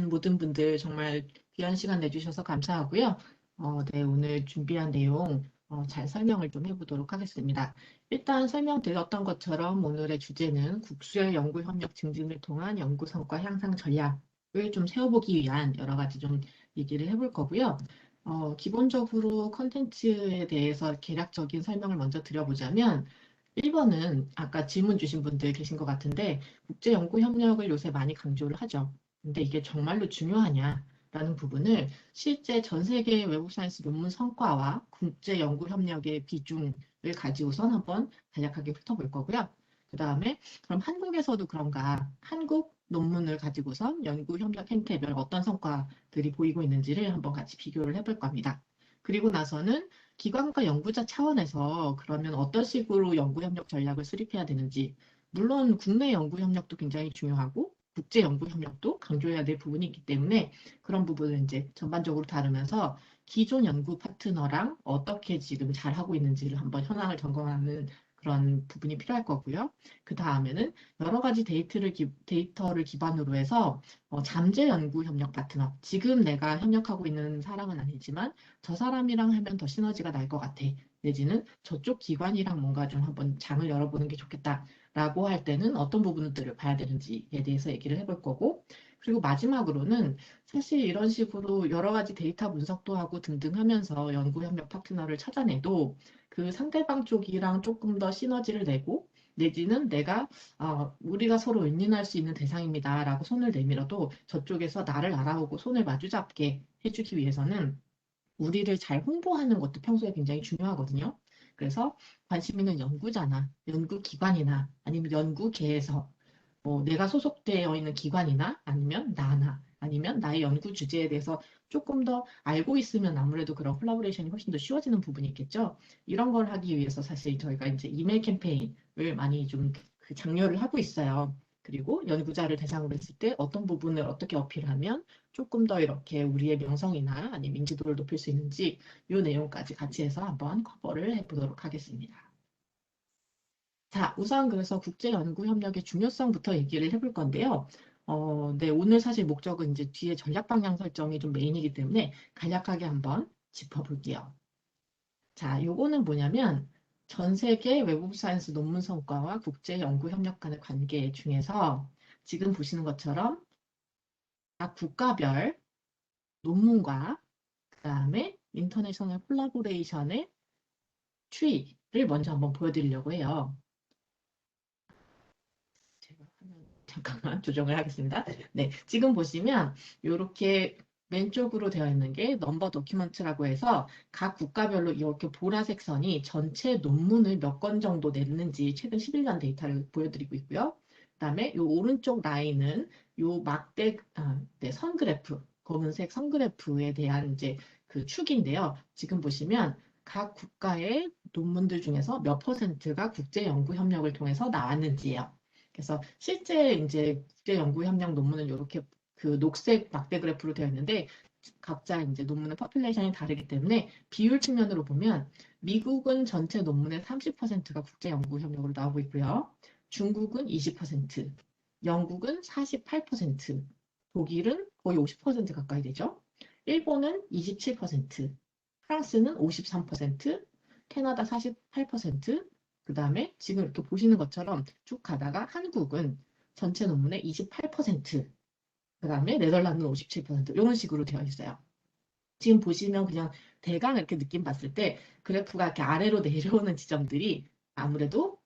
모든 분들 정말 귀한 시간 내주셔서 감사하고요. 네, 오늘 준비한 내용 잘 설명을 좀 해보도록 하겠습니다. 일단 설명드렸던 것처럼 오늘의 주제는 국수의 연구협력 증진을 통한 연구 성과 향상 전략을 좀 세워보기 위한 여러 가지 좀 얘기를 해볼 거고요. 기본적으로 컨텐츠에 대해서 개략적인 설명을 먼저 드려보자면 1번은 아까 질문 주신 분들 계신 것 같은데 국제연구협력을 요새 많이 강조를 하죠. 근데 이게 정말로 중요하냐라는 부분을 실제 전 세계 웹 사이언스 논문 성과와 국제 연구 협력의 비중을 가지고선 한번 간략하게 훑어볼 거고요. 그 다음에 그럼 한국에서도 그런가? 한국 논문을 가지고선 연구 협력 행태별 어떤 성과들이 보이고 있는지를 한번 같이 비교를 해볼 겁니다. 그리고 나서는 기관과 연구자 차원에서 그러면 어떤 식으로 연구 협력 전략을 수립해야 되는지, 물론 국내 연구 협력도 굉장히 중요하고 국제 연구 협력도 강조해야 될 부분이 있기 때문에 그런 부분을 이제 전반적으로 다루면서 기존 연구 파트너랑 어떻게 지금 잘하고 있는지를 한번 현황을 점검하는 그런 부분이 필요할 거고요. 그 다음에는 여러 가지 데이터를 기반으로 해서 잠재 연구 협력 파트너, 지금 내가 협력하고 있는 사람은 아니지만 저 사람이랑 하면 더 시너지가 날 것 같아. 내지는 저쪽 기관이랑 뭔가 좀 한번 장을 열어보는 게 좋겠다라고 할 때는 어떤 부분들을 봐야 되는지에 대해서 얘기를 해볼 거고, 그리고 마지막으로는 사실 이런 식으로 여러 가지 데이터 분석도 하고 등등 하면서 연구협력 파트너를 찾아내도 그 상대방 쪽이랑 조금 더 시너지를 내고 내지는 내가 우리가 서로 윈윈할 수 있는 대상입니다라고 손을 내밀어도 저쪽에서 나를 알아보고 손을 마주잡게 해주기 위해서는 우리를 잘 홍보하는 것도 평소에 굉장히 중요하거든요. 그래서 관심 있는 연구자나 연구기관이나 아니면 연구계에서 내가 소속되어 있는 기관이나 아니면 나나 아니면 나의 연구 주제에 대해서 조금 더 알고 있으면 아무래도 그런 콜라보레이션이 훨씬 더 쉬워지는 부분이 있겠죠. 이런 걸 하기 위해서 사실 저희가 이제 이메일 캠페인을 많이 좀 그 장려를 하고 있어요. 그리고 연구자를 대상으로 했을 때 어떤 부분을 어떻게 어필하면 조금 더 이렇게 우리의 명성이나 아니면 인지도를 높일 수 있는지 이 내용까지 같이 해서 한번 커버를 해보도록 하겠습니다. 자, 우선 그래서 국제연구협력의 중요성부터 얘기를 해볼 건데요. 네, 오늘 사실 목적은 이제 뒤에 전략 방향 설정이 좀 메인이기 때문에 간략하게 한번 짚어볼게요. 자, 요거는 뭐냐면 전 세계 웹 오브 사이언스 논문 성과와 국제연구협력 간의 관계 중에서 지금 보시는 것처럼 각 국가별 논문과 그다음에 인터내셔널 콜라보레이션의 추이를 먼저 한번 보여드리려고 해요. 제가 화면 잠깐만 조정을 하겠습니다. 네, 지금 보시면 이렇게 왼쪽으로 되어 있는 게 넘버 도큐먼트라고 해서 각 국가별로 이렇게 보라색 선이 전체 논문을 몇 건 정도 냈는지 최근 11년 데이터를 보여드리고 있고요. 그다음에 이 오른쪽 라인은 이 네, 선 그래프, 검은색 선 그래프에 대한 이제 그 축인데요. 지금 보시면 각 국가의 논문들 중에서 몇 퍼센트가 국제 연구 협력을 통해서 나왔는지예요. 그래서 실제 이제 국제연구협력 논문은 이렇게 그 녹색 막대 그래프로 되어 있는데 각자 이제 논문의 퍼퓰레이션이 다르기 때문에 비율 측면으로 보면 미국은 전체 논문의 30%가 국제연구협력으로 나오고 있고요. 중국은 20%, 영국은 48%, 독일은 거의 50% 가까이 되죠. 일본은 27%, 프랑스는 53%, 캐나다 48%, 그 다음에 지금 이렇게 보시는 것처럼 쭉 가다가 한국은 전체 논문의 28%, 그 다음에 네덜란드는 57% 이런 식으로 되어 있어요. 지금 보시면 그냥 대강 이렇게 느낌 봤을 때 그래프가 이렇게 아래로 내려오는 지점들이 아무래도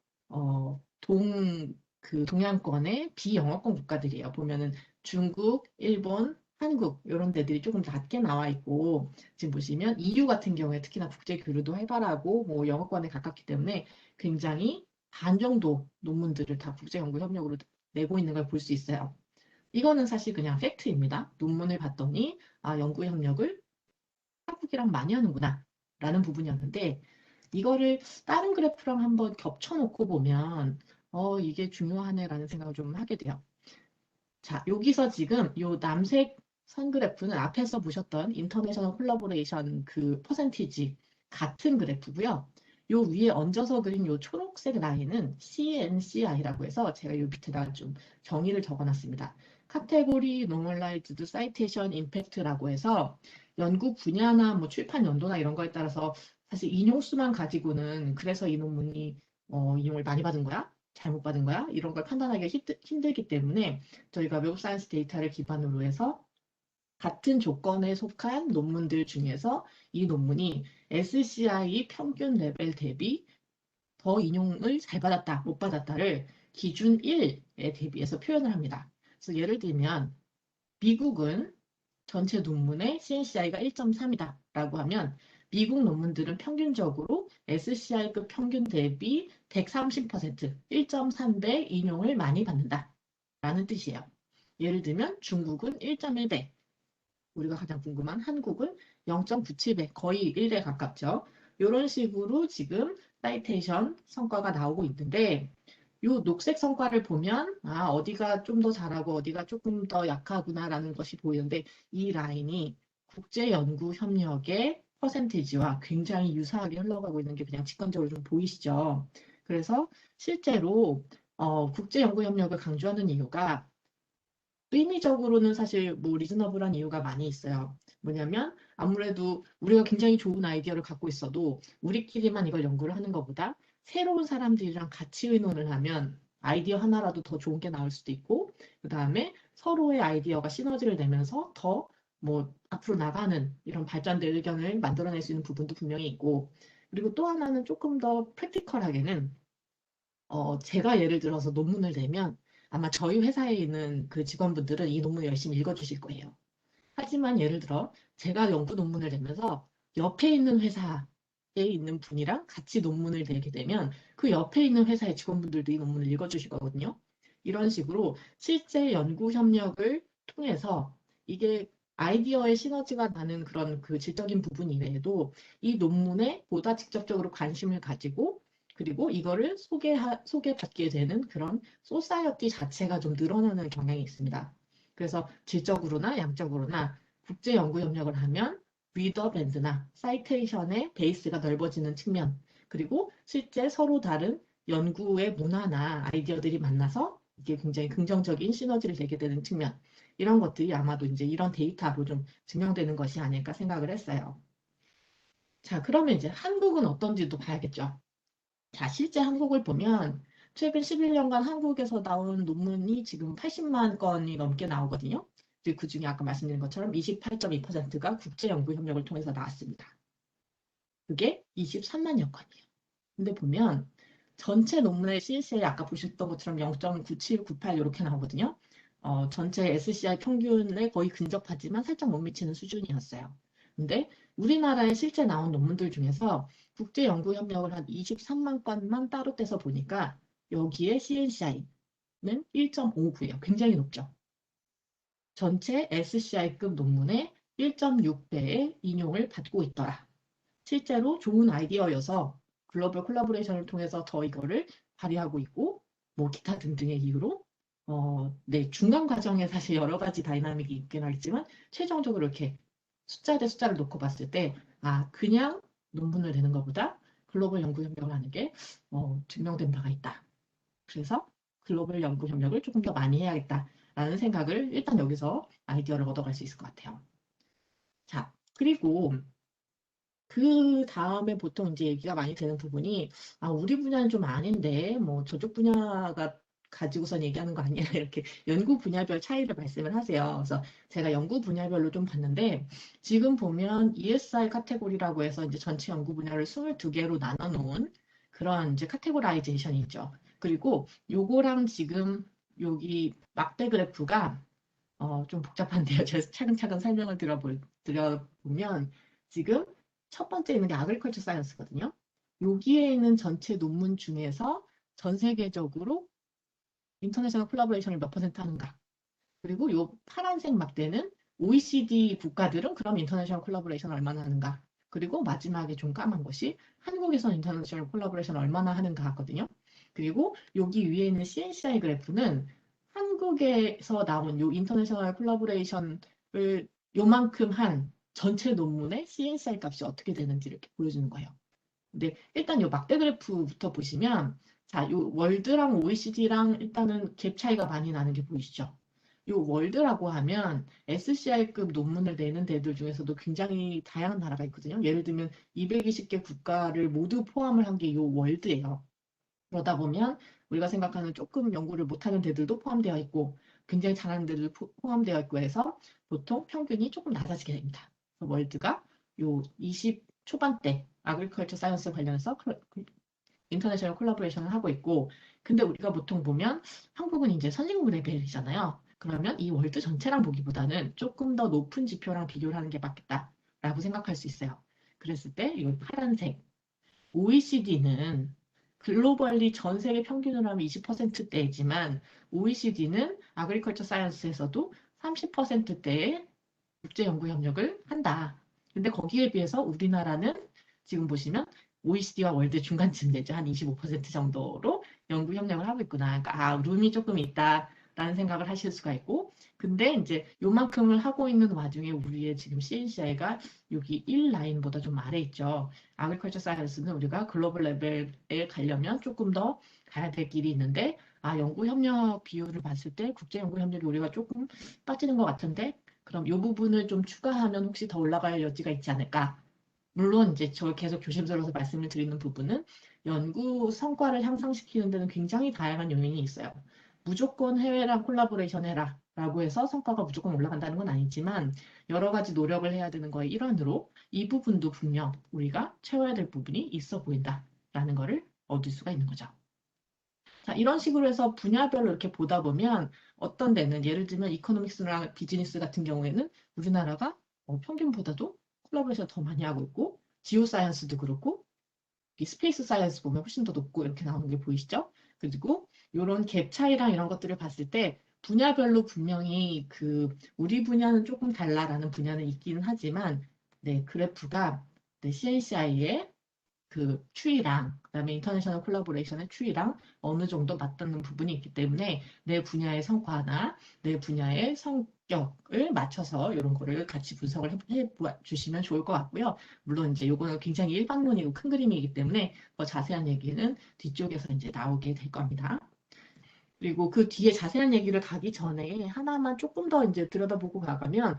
그 동양권의 비영어권 국가들이에요. 보면은 중국, 일본, 한국 이런 데들이 조금 낮게 나와 있고 지금 보시면 EU 같은 경우에 특히나 국제 교류도 활발하고 뭐 영어권에 가깝기 때문에 굉장히 반 정도 논문들을 다 국제 연구 협력으로 내고 있는 걸 볼 수 있어요. 이거는 사실 그냥 팩트입니다. 논문을 봤더니 연구 협력을 한국이랑 많이 하는구나 라는 부분이었는데 이거를 다른 그래프랑 한번 겹쳐놓고 보면 이게 중요하네라는 생각을 좀 하게 돼요. 자, 여기서 지금 요 남색 선 그래프는 앞에서 보셨던 인터내셔널 콜라보레이션 그 퍼센티지 같은 그래프고요. 요 위에 얹어서 그린 요 초록색 라인은 CNCI라고 해서 제가 요 밑에다가 좀 정의를 적어놨습니다. 카테고리 노멀라이즈드 사이테이션 임팩트라고 해서 연구 분야나 뭐 출판 연도나 이런 거에 따라서 사실 인용수만 가지고는 그래서 이 논문이 인용을 많이 받은 거야? 잘못 받은 거야? 이런 걸 판단하기가 힘들기 때문에 저희가 웹 사이언스 데이터를 기반으로 해서 같은 조건에 속한 논문들 중에서 이 논문이 SCI 평균 레벨 대비 더 인용을 잘 받았다, 못 받았다를 기준 1에 대비해서 표현을 합니다. 그래서 예를 들면 미국은 전체 논문의 CNCI가 1.3이다 라고 하면 미국 논문들은 평균적으로 SCI급 평균 대비 130%, 1.3배 인용을 많이 받는다 라는 뜻이에요. 예를 들면 중국은 1.1배, 우리가 가장 궁금한 한국은 0.97배, 거의 1에 가깝죠. 이런 식으로 지금 사이테이션 성과가 나오고 있는데 이 녹색 성과를 보면 어디가 좀 더 잘하고 어디가 조금 더 약하구나라는 것이 보이는데 이 라인이 국제연구협력의 퍼센티지와 굉장히 유사하게 흘러가고 있는 게 그냥 직관적으로 좀 보이시죠. 그래서 실제로 국제연구협력을 강조하는 이유가 의미적으로는 사실 뭐 리즈너블한 이유가 많이 있어요. 뭐냐면 아무래도 우리가 굉장히 좋은 아이디어를 갖고 있어도 우리끼리만 이걸 연구를 하는 것보다 새로운 사람들이랑 같이 의논을 하면 아이디어 하나라도 더 좋은 게 나올 수도 있고 그다음에 서로의 아이디어가 시너지를 내면서 더 뭐 앞으로 나가는 이런 발전된 의견을 만들어낼 수 있는 부분도 분명히 있고 그리고 또 하나는 조금 더 프랙티컬하게는 제가 예를 들어서 논문을 내면 아마 저희 회사에 있는 그 직원분들은 이 논문을 열심히 읽어주실 거예요. 하지만 예를 들어 제가 연구 논문을 내면서 옆에 있는 회사에 있는 분이랑 같이 논문을 내게 되면 그 옆에 있는 회사의 직원분들도 이 논문을 읽어주실 거거든요. 이런 식으로 실제 연구 협력을 통해서 이게 아이디어의 시너지가 나는 그런 그 질적인 부분 이외에도 이 논문에 보다 직접적으로 관심을 가지고 그리고 이거를 소개받게 되는 그런 소사이어티 자체가 좀 늘어나는 경향이 있습니다. 그래서 질적으로나 양적으로나 국제 연구 협력을 하면 리더 밴드나 사이테이션의 베이스가 넓어지는 측면, 그리고 실제 서로 다른 연구의 문화나 아이디어들이 만나서 이게 굉장히 긍정적인 시너지를 내게 되는 측면, 이런 것들이 아마도 이제 이런 데이터로 좀 증명되는 것이 아닐까 생각을 했어요. 자, 그러면 이제 한국은 어떤지도 봐야겠죠. 자, 실제 한국을 보면 최근 11년간 한국에서 나온 논문이 지금 80만 건이 넘게 나오거든요. 그 중에 아까 말씀드린 것처럼 28.2%가 국제연구협력을 통해서 나왔습니다. 그게 23만여 건이에요. 근데 보면 전체 논문의 CSA 아까 보셨던 것처럼 0.9798 이렇게 나오거든요. 전체 SCI 평균에 거의 근접하지만 살짝 못 미치는 수준이었어요. 근데 우리나라에 실제 나온 논문들 중에서 국제연구협력을 한 23만 건만 따로 떼서 보니까 여기에 CNCI는 1.59예요. 굉장히 높죠. 전체 SCI급 논문의 1.6배의 인용을 받고 있더라. 실제로 좋은 아이디어여서 글로벌 콜라보레이션을 통해서 더 이거를 발휘하고 있고 뭐 기타 등등의 이유로 네, 중간 과정에 사실 여러 가지 다이나믹이 있긴 하겠지만 최종적으로 이렇게 숫자 대 숫자를 놓고 봤을 때 그냥 논문을 내는 것보다 글로벌 연구 협력을 하는 게 증명된 바가 있다. 그래서 글로벌 연구 협력을 조금 더 많이 해야겠다라는 생각을 일단 여기서 아이디어를 얻어갈 수 있을 것 같아요. 자, 그리고 그 다음에 보통 이제 얘기가 많이 되는 부분이 우리 분야는 좀 아닌데 뭐 저쪽 분야가 가지고선 얘기하는 거 아니야 이렇게 연구 분야별 차이를 말씀을 하세요. 그래서 제가 연구 분야별로 좀 봤는데 지금 보면 ESI 카테고리라고 해서 이제 전체 연구 분야를 22개로 나눠 놓은 그런 이제 카테고라이제이션이 있죠. 그리고 요거랑 지금 여기 막대 그래프가 좀 복잡한데요. 제가 차근차근 설명을 드려보면 지금 첫 번째 있는 게 아그리컬처 사이언스거든요. 여기에 있는 전체 논문 중에서 전 세계적으로 인터내셔널 콜라보레이션을 몇 퍼센트 하는가. 그리고 이 파란색 막대는 OECD 국가들은 그럼 인터내셔널 콜라보레이션 얼마나 하는가. 그리고 마지막에 좀 까만 것이 한국에서 인터내셔널 콜라보레이션 얼마나 하는가 하거든요. 그리고 여기 위에 있는 CNCI 그래프는 한국에서 나온 요 인터내셔널 콜라보레이션을 요만큼 한 전체 논문의 CNCI 값이 어떻게 되는지 이렇게 보여주는 거예요. 근데 일단 요 막대 그래프부터 보시면 자, 요 월드랑 OECD랑 일단은 갭 차이가 많이 나는 게 보이시죠? 요 월드라고 하면 SCI급 논문을 내는 데들 중에서도 굉장히 다양한 나라가 있거든요. 예를 들면 220개 국가를 모두 포함을 한 게 요 월드예요. 그러다 보면 우리가 생각하는 조금 연구를 못하는 데들도 포함되어 있고 굉장히 잘하는 데들 포함되어 있고 해서 보통 평균이 조금 낮아지게 됩니다. 그래서 월드가 요 20 초반대 아그리컬처 사이언스 관련해서 인터내셔널 콜라보레이션을 하고 있고, 근데 우리가 보통 보면 한국은 이제 선진국 레벨이잖아요. 그러면 이 월드 전체랑 보기보다는 조금 더 높은 지표랑 비교를 하는 게 맞겠다라고 생각할 수 있어요. 그랬을 때 이 파란색 OECD는 글로벌리 전 세계 평균으로 하면 20%대이지만 OECD는 아그리컬처 사이언스에서도 30%대의 국제 연구 협력을 한다. 근데 거기에 비해서 우리나라는 지금 보시면 OECD와 월드 중간쯤 되죠. 한 25% 정도로 연구 협력을 하고 있구나. 그러니까 룸이 조금 있다라는 생각을 하실 수가 있고, 근데 이제 요만큼을 하고 있는 와중에 우리의 지금 CNCI가 여기 1라인보다 좀 아래 있죠. 아그리컬처 사이언스는 우리가 글로벌 레벨에 가려면 조금 더 가야 될 길이 있는데, 연구 협력 비율을 봤을 때 국제 연구 협력이 우리가 조금 빠지는 것 같은데, 그럼 이 부분을 좀 추가하면 혹시 더 올라갈 여지가 있지 않을까? 물론 이제 저 계속 조심스러워서 말씀을 드리는 부분은 연구 성과를 향상시키는 데는 굉장히 다양한 요인이 있어요. 무조건 해외랑 콜라보레이션 해라 라고 해서 성과가 무조건 올라간다는 건 아니지만 여러 가지 노력을 해야 되는 거의 일환으로 이 부분도 분명 우리가 채워야 될 부분이 있어 보인다라는 거를 얻을 수가 있는 거죠. 자, 이런 식으로 해서 분야별로 이렇게 보다 보면 어떤 데는 예를 들면 이코노믹스랑 비즈니스 같은 경우에는 우리나라가 평균보다도 콜라보레이션 더 많이 하고 있고 지오 사이언스도 그렇고 이 스페이스 사이언스 보면 훨씬 더 높고 이렇게 나오는 게 보이시죠? 그리고 이런 갭 차이랑 이런 것들을 봤을 때 분야별로 분명히 우리 분야는 조금 달라라는 분야는 있기는 하지만 네, 그래프가 네, CNCI의 추이랑 그다음에 인터내셔널 콜라보레이션의 추이랑 어느 정도 맞닿는 부분이 있기 때문에 내 분야의 성과나 내 분야의 성격을 맞춰서 이런 거를 같이 분석을 해 주시면 좋을 것 같고요. 물론 이제 요거는 굉장히 일반론이고 큰 그림이기 때문에 더 자세한 얘기는 뒤쪽에서 이제 나오게 될 겁니다. 그리고 그 뒤에 자세한 얘기를 가기 전에 하나만 조금 더 이제 들여다보고 가가면,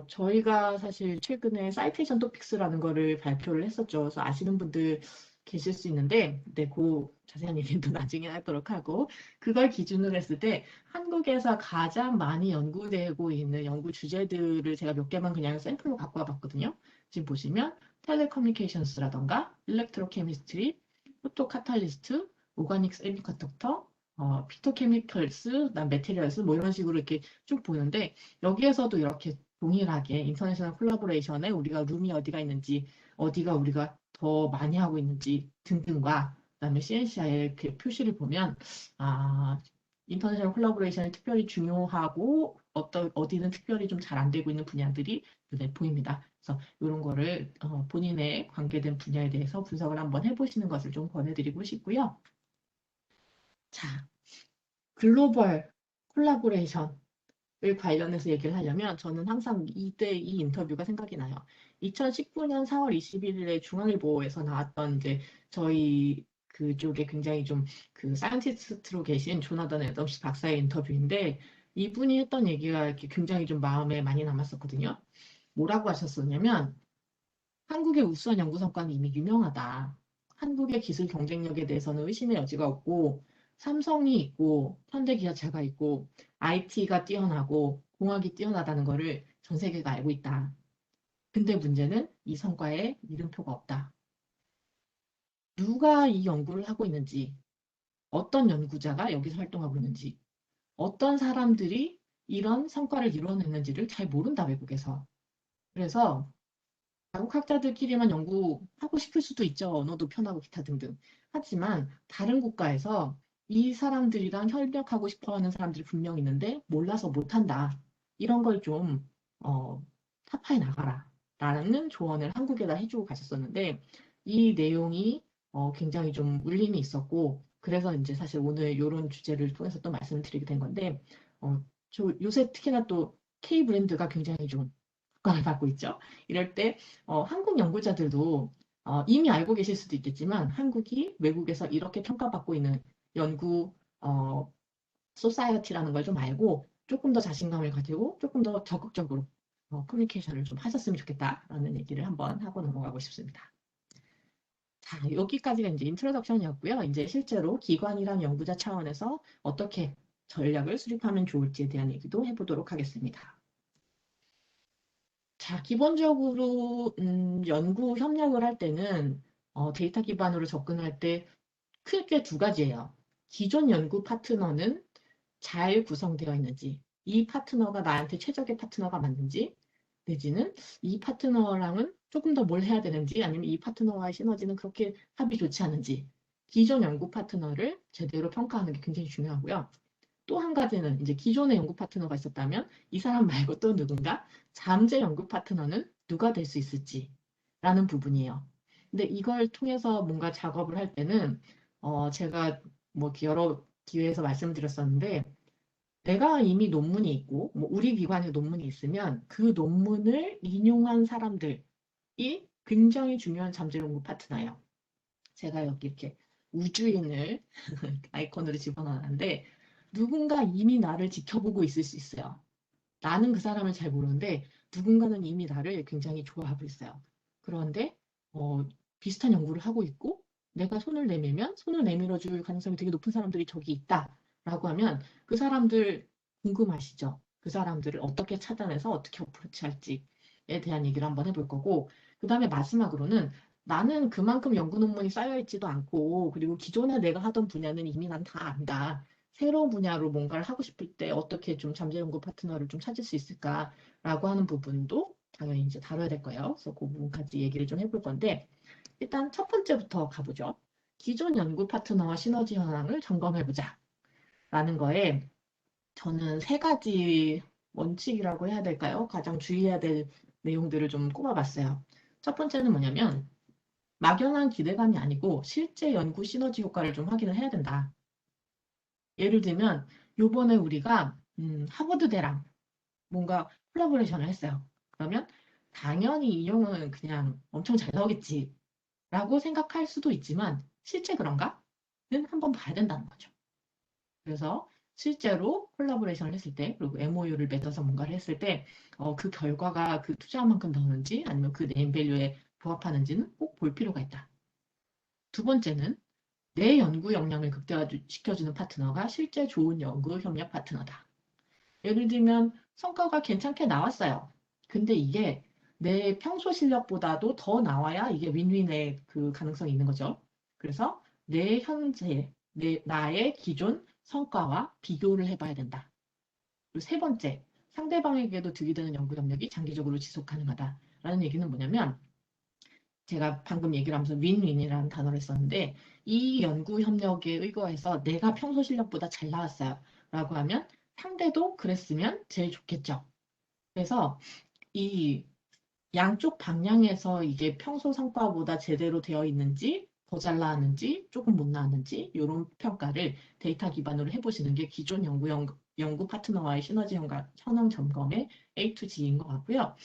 저희가 사실 최근에 사이테이션 토픽스라는 거를 발표를 했었죠. 그래서 아시는 분들 계실 수 있는데, 네, 그 자세한 얘기는 또 나중에 하도록 하고, 그걸 기준으로 했을 때 한국에서 가장 많이 연구되고 있는 연구 주제들을 제가 몇 개만 그냥 샘플로 갖고 와봤거든요. 지금 보시면 텔레커뮤니케이션스라던가 일렉트로케미스트리, 포토 카탈리스트, 오가닉 세미컨덕터, 피토케미컬스, 그다음 메테리얼스 뭐 이런 식으로 이렇게 쭉 보는데 여기에서도 이렇게 동일하게 인터내셔널 콜라보레이션에 우리가 룸이 어디가 있는지 어디가 우리가 더 많이 하고 있는지 등등과 그다음에 CNCI의 이렇게 표시를 보면 인터내셔널 콜라보레이션이 특별히 중요하고 어디는 특별히 좀 잘 안 되고 있는 분야들이 눈에 보입니다. 그래서 이런 거를 본인의 관계된 분야에 대해서 분석을 한번 해보시는 것을 좀 권해드리고 싶고요. 자, 글로벌 콜라보레이션을 관련해서 얘기를 하려면 저는 항상 이때 이 인터뷰가 생각이 나요. 2019년 4월 21일에 중앙일보에서 나왔던 이제 저희 그쪽에 굉장히 좀 사이언티스트로 계신 조나단 애덤스 박사의 인터뷰인데 이분이 했던 얘기가 이렇게 굉장히 좀 마음에 많이 남았었거든요. 뭐라고 하셨었냐면 한국의 우수한 연구 성과는 이미 유명하다. 한국의 기술 경쟁력에 대해서는 의심의 여지가 없고 삼성이 있고 현대기아차가 있고 IT가 뛰어나고 공학이 뛰어나다는 것을 전 세계가 알고 있다. 근데 문제는 이 성과에 이름표가 없다. 누가 이 연구를 하고 있는지, 어떤 연구자가 여기서 활동하고 있는지, 어떤 사람들이 이런 성과를 이뤄냈는지를 잘 모른다, 외국에서. 그래서 자국 학자들끼리만 연구하고 싶을 수도 있죠. 언어도 편하고 기타 등등. 하지만 다른 국가에서 이 사람들이랑 협력하고 싶어 하는 사람들이 분명 있는데 몰라서 못한다. 이런 걸 좀 타파해 나가라. 라는 조언을 한국에다 해주고 가셨었는데 이 내용이 굉장히 좀 울림이 있었고 그래서 이제 사실 오늘 이런 주제를 통해서 또 말씀을 드리게 된 건데 요새 특히나 또 K 브랜드가 굉장히 좀 평가를 받고 있죠. 이럴 때 한국 연구자들도 이미 알고 계실 수도 있겠지만 한국이 외국에서 이렇게 평가받고 있는 연구 소사이어티라는 걸 좀 알고 조금 더 자신감을 가지고 조금 더 적극적으로 커뮤니케이션을 좀 하셨으면 좋겠다라는 얘기를 한번 하고 넘어가고 싶습니다. 자, 여기까지가 이제 인트로덕션이었고요. 이제 실제로 기관이랑 연구자 차원에서 어떻게 전략을 수립하면 좋을지에 대한 얘기도 해보도록 하겠습니다. 자, 기본적으로 연구 협력을 할 때는 데이터 기반으로 접근할 때 크게 두 가지예요. 기존 연구 파트너는 잘 구성되어 있는지, 이 파트너가 나한테 최적의 파트너가 맞는지, 내지는 이 파트너랑은 조금 더 뭘 해야 되는지, 아니면 이 파트너와의 시너지는 그렇게 합이 좋지 않은지, 기존 연구 파트너를 제대로 평가하는 게 굉장히 중요하고요. 또 한 가지는 이제 기존의 연구 파트너가 있었다면 이 사람 말고 또 누군가 잠재 연구 파트너는 누가 될 수 있을지라는 부분이에요. 근데 이걸 통해서 뭔가 작업을 할 때는 제가 뭐 여러 기회에서 말씀드렸었는데 내가 이미 논문이 있고 뭐 우리 기관에 논문이 있으면 그 논문을 인용한 사람들이 굉장히 중요한 잠재 연구 파트너예요. 제가 여기 이렇게 우주인을 아이콘으로 집어넣었는데 누군가 이미 나를 지켜보고 있을 수 있어요. 나는 그 사람을 잘 모르는데 누군가는 이미 나를 굉장히 좋아하고 있어요. 그런데 비슷한 연구를 하고 있고 내가 손을 내밀면 손을 내밀어 줄 가능성이 되게 높은 사람들이 저기 있다라고 하면 그 사람들 궁금하시죠? 그 사람들을 어떻게 찾아내서 어떻게 어프로치할지에 대한 얘기를 한번 해볼 거고 그다음에 마지막으로는 나는 그만큼 연구 논문이 쌓여 있지도 않고 그리고 기존에 내가 하던 분야는 이미 난 다 안다. 새로운 분야로 뭔가를 하고 싶을 때 어떻게 좀 잠재 연구 파트너를 좀 찾을 수 있을까라고 하는 부분도 당연히 이제 다뤄야 될 거예요. 그래서 그 부분까지 얘기를 좀 해볼 건데 일단 첫 번째부터 가보죠. 기존 연구 파트너와 시너지 현황을 점검해보자 라는 거에 저는 세 가지 원칙이라고 해야 될까요? 가장 주의해야 될 내용들을 좀 꼽아봤어요. 첫 번째는 뭐냐면 막연한 기대감이 아니고 실제 연구 시너지 효과를 좀 확인을 해야 된다. 예를 들면 요번에 우리가 하버드대랑 뭔가 콜라보레이션을 했어요. 그러면 당연히 인용은 그냥 엄청 잘 나오겠지라고 생각할 수도 있지만 실제 그런가?는 한번 봐야 된다는 거죠. 그래서 실제로 콜라보레이션을 했을 때 그리고 MOU를 맺어서 뭔가를 했을 때 그 결과가 그 투자한 만큼 나오는지 아니면 그 네임밸류에 부합하는지는 꼭 볼 필요가 있다. 두 번째는 내 연구 역량을 극대화시켜주는 파트너가 실제 좋은 연구 협력 파트너다. 예를 들면 성과가 괜찮게 나왔어요. 근데 이게 내 평소 실력보다도 더 나와야 이게 윈윈의 그 가능성이 있는 거죠. 그래서 내 현재, 나의 기존 성과와 비교를 해봐야 된다. 그리고 세 번째, 상대방에게도 득이 되는 연구 협력이 장기적으로 지속 가능하다라는 얘기는 뭐냐면 제가 방금 얘기를 하면서 윈윈이라는 단어를 썼는데 이 연구 협력에 의거해서 내가 평소 실력보다 잘 나왔어요. 라고 하면 상대도 그랬으면 제일 좋겠죠. 그래서 이 양쪽 방향에서 이게 평소 성과보다 제대로 되어 있는지 더 잘 나왔는지 조금 못 나왔는지 이런 평가를 데이터 기반으로 해보시는 게 기존 연구 파트너와의 시너지 현황 점검의 A to G인 것 같고요.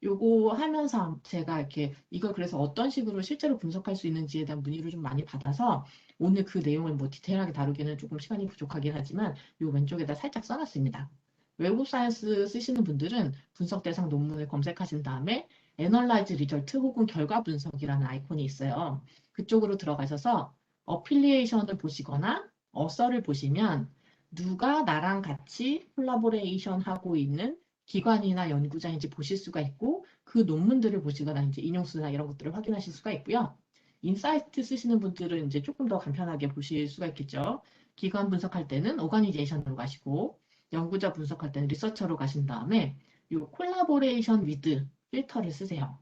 요거 하면서 제가 이렇게 이걸 그래서 어떤 식으로 실제로 분석할 수 있는지에 대한 문의를 좀 많이 받아서 오늘 그 내용을 뭐 디테일하게 다루기는 조금 시간이 부족하긴 하지만 요 왼쪽에다 살짝 써놨습니다. 웹 사이언스 쓰시는 분들은 분석 대상 논문을 검색하신 다음에 애널라이즈 리절트 혹은 결과 분석이라는 아이콘이 있어요. 그쪽으로 들어가셔서 어필리에이션을 보시거나 어서를 보시면 누가 나랑 같이 콜라보레이션 하고 있는 기관이나 연구자인지 보실 수가 있고 그 논문들을 보시거나 이제 인용수나 이런 것들을 확인하실 수가 있고요. 인사이트 쓰시는 분들은 이제 조금 더 간편하게 보실 수가 있겠죠. 기관 분석할 때는 오가니제이션으로 가시고 연구자 분석할 때는 리서처로 가신 다음에 이 콜라보레이션 위드 필터를 쓰세요.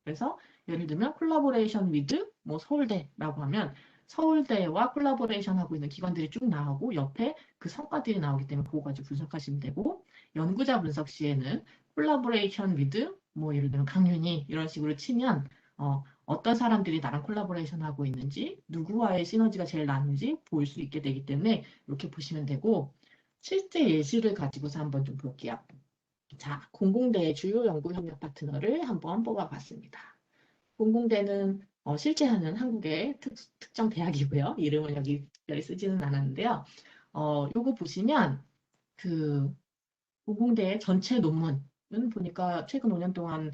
그래서 예를 들면 콜라보레이션 위드 뭐 서울대라고 하면 서울대와 콜라보레이션 하고 있는 기관들이 쭉 나오고 옆에 그 성과들이 나오기 때문에 그거 가지고 분석하시면 되고 연구자 분석 시에는 콜라보레이션 위드 뭐 예를 들면 강윤희 이런 식으로 치면 어떤 사람들이 나랑 콜라보레이션 하고 있는지 누구와의 시너지가 제일 나는지 볼 수 있게 되기 때문에 이렇게 보시면 되고 실제 예시를 가지고서 한번 좀 볼게요. 자, 공공대의 주요 연구 협력 파트너를 한번 뽑아봤습니다. 공공대는 실제 하는 한국의 특정 대학이고요. 이름은 여기 특별히 쓰지는 않았는데요. 요거 보시면 그 공공대의 전체 논문은 보니까 최근 5년 동안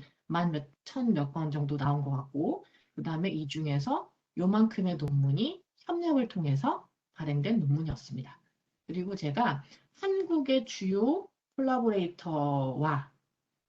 천 몇 건 정도 나온 것 같고, 그 다음에 이 중에서 요만큼의 논문이 협력을 통해서 발행된 논문이었습니다. 그리고 제가 한국의 주요 콜라보레이터와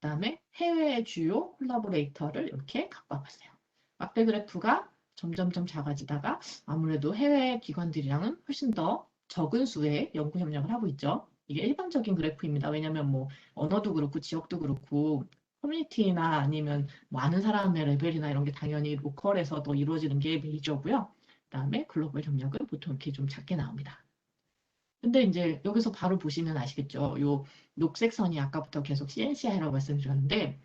그다음에 해외의 주요 콜라보레이터를 이렇게 갖고 와봤어요. 막대 그래프가 점점점 작아지다가 아무래도 해외 기관들이랑은 훨씬 더 적은 수의 연구 협력을 하고 있죠. 이게 일반적인 그래프입니다. 왜냐하면 뭐 언어도 그렇고 지역도 그렇고 커뮤니티나 아니면 뭐 아는 사람의 레벨이나 이런 게 당연히 로컬에서 더 이루어지는 게 메이저고요. 그다음에 글로벌 협력은 보통 이렇게 좀 작게 나옵니다. 근데 이제 여기서 바로 보시면 아시겠죠. 요 녹색 선이 아까부터 계속 CNCI라고 말씀드렸는데,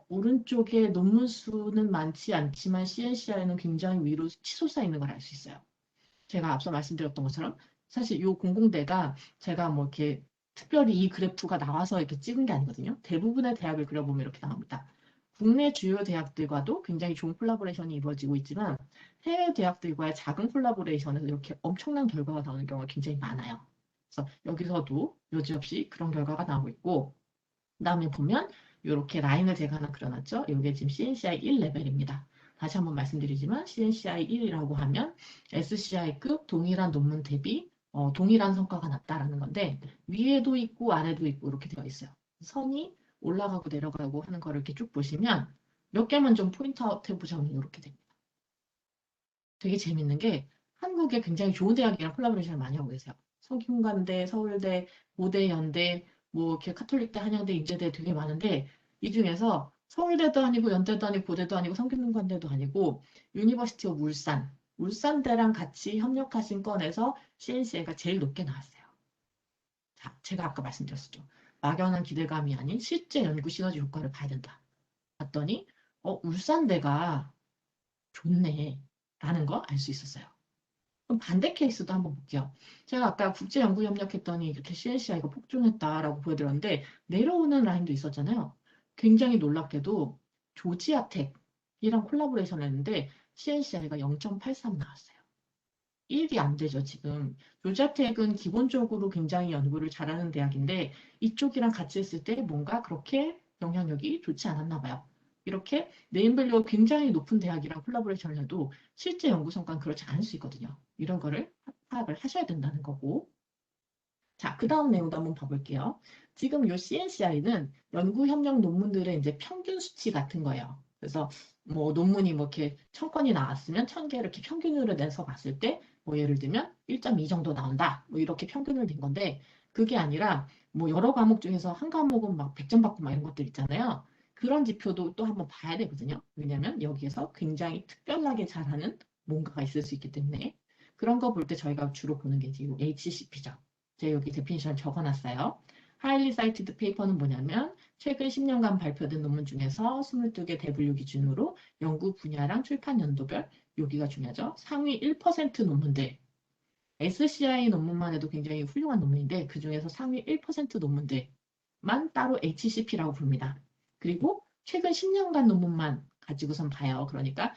오른쪽에 논문 수는 많지 않지만 CNCI는 굉장히 위로 치솟아 있는 걸 알 수 있어요. 제가 앞서 말씀드렸던 것처럼 사실 요 공공대가 제가 뭐 이렇게 특별히 이 그래프가 나와서 이렇게 찍은 게 아니거든요. 대부분의 대학을 그려보면 이렇게 나옵니다. 국내 주요 대학들과도 굉장히 좋은 콜라보레이션이 이루어지고 있지만 해외 대학들과의 작은 콜라보레이션에서 이렇게 엄청난 결과가 나오는 경우가 굉장히 많아요. 그래서 여기서도 여지없이 그런 결과가 나오고 있고, 그다음에 보면 이렇게 라인을 제가 하나 그려놨죠. 이게 지금 CNCI 1 레벨입니다. 다시 한번 말씀드리지만 CNCI 1이라고 하면 SCI급 동일한 논문 대비 동일한 성과가 났다라는 건데, 위에도 있고 아래도 있고 이렇게 되어 있어요. 선이 올라가고 내려가고 하는 거를 이렇게 쭉 보시면 몇 개만 좀 포인트 아웃 해보자면 이렇게 됩니다. 되게 재밌는 게 한국에 굉장히 좋은 대학이랑 콜라보레이션을 많이 하고 계세요. 성균관대, 서울대, 고대, 연대, 뭐 이렇게 카톨릭대, 한양대, 인제대 되게 많은데 이 중에서 서울대도 아니고 연대도 아니고 고대도 아니고 성균관대도 아니고 유니버시티 오브 울산대랑 같이 협력하신 건에서 CNCA가 제일 높게 나왔어요. 자, 제가 아까 말씀드렸었죠. 막연한 기대감이 아닌 실제 연구 시너지 효과를 봐야 된다. 봤더니 울산대가 좋네 라는 거 알 수 있었어요. 그럼 반대 케이스도 한번 볼게요. 제가 아까 국제연구협력했더니 이렇게 CNCI가 폭증했다라고 보여드렸는데 내려오는 라인도 있었잖아요. 굉장히 놀랍게도 조지아텍이랑 콜라보레이션을 했는데 CNCI가 0.83 나왔어요. 1이 안 되죠, 지금. 조지아텍은 기본적으로 굉장히 연구를 잘하는 대학인데 이쪽이랑 같이 했을 때 뭔가 그렇게 영향력이 좋지 않았나 봐요. 이렇게 네임밸류가 굉장히 높은 대학이랑 콜라보레이션을 해도 실제 연구 성과는 그렇지 않을 수 있거든요. 이런 거를 파악을 하셔야 된다는 거고. 자, 그 다음 내용도 한번 봐볼게요. 지금 요 CNCI는 연구 협력 논문들의 이제 평균 수치 같은 거예요. 그래서 뭐 논문이 뭐 이렇게 1000건이 나왔으면 1000개 이렇게 평균으로 내서 봤을 때 뭐 예를 들면 1.2 정도 나온다. 뭐 이렇게 평균을 낸 건데 그게 아니라 뭐 여러 과목 중에서 한 과목은 막 100점 받고 막 이런 것들 있잖아요. 그런 지표도 또 한번 봐야 되거든요. 왜냐하면 여기에서 굉장히 특별하게 잘하는 뭔가가 있을 수 있기 때문에 그런 거 볼 때 저희가 주로 보는 게 지금 HCP죠. 제가 여기 데피니션 적어놨어요. Highly cited paper는 뭐냐면 최근 10년간 발표된 논문 중에서 22개 대분류 기준으로 연구 분야랑 출판 연도별 여기가 중요하죠. 상위 1% 논문들. SCI 논문만 해도 굉장히 훌륭한 논문인데 그중에서 상위 1% 논문들만 따로 HCP라고 부릅니다. 그리고 최근 10년간 논문만 가지고선 봐요. 그러니까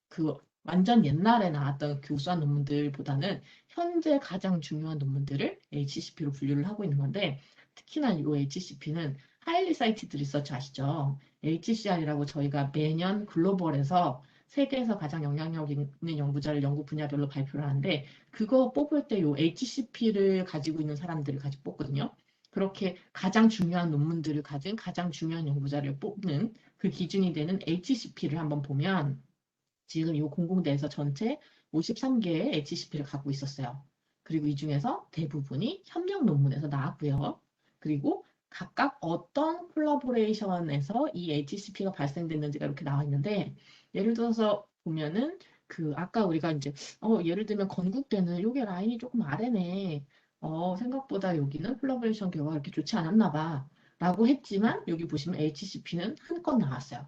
그 완전 옛날에 나왔던 교수한 논문들보다는 현재 가장 중요한 논문들을 HCP로 분류를 하고 있는 건데 특히나 이 HCP는 Highly Cited Research 아시죠? HCR이라고 저희가 매년 글로벌에서 세계에서 가장 영향력 있는 연구자를 연구 분야별로 발표를 하는데 그거 뽑을 때 이 HCP를 가지고 있는 사람들을 가지고 뽑거든요. 그렇게 가장 중요한 논문들을 가진 가장 중요한 연구자를 뽑는 그 기준이 되는 HCP를 한번 보면 지금 이 공공대에서 전체 53개의 HCP를 갖고 있었어요. 그리고 이 중에서 대부분이 협력 논문에서 나왔고요. 그리고 각각 어떤 콜라보레이션에서 이 HCP가 발생됐는지가 이렇게 나와 있는데 예를 들어서 보면은 그 아까 우리가 이제 예를 들면 건국대는 요게 라인이 조금 아래네. 생각보다 여기는 콜라보레이션 결과가 이렇게 좋지 않았나 봐. 라고 했지만 여기 보시면 HCP는 한 건 나왔어요.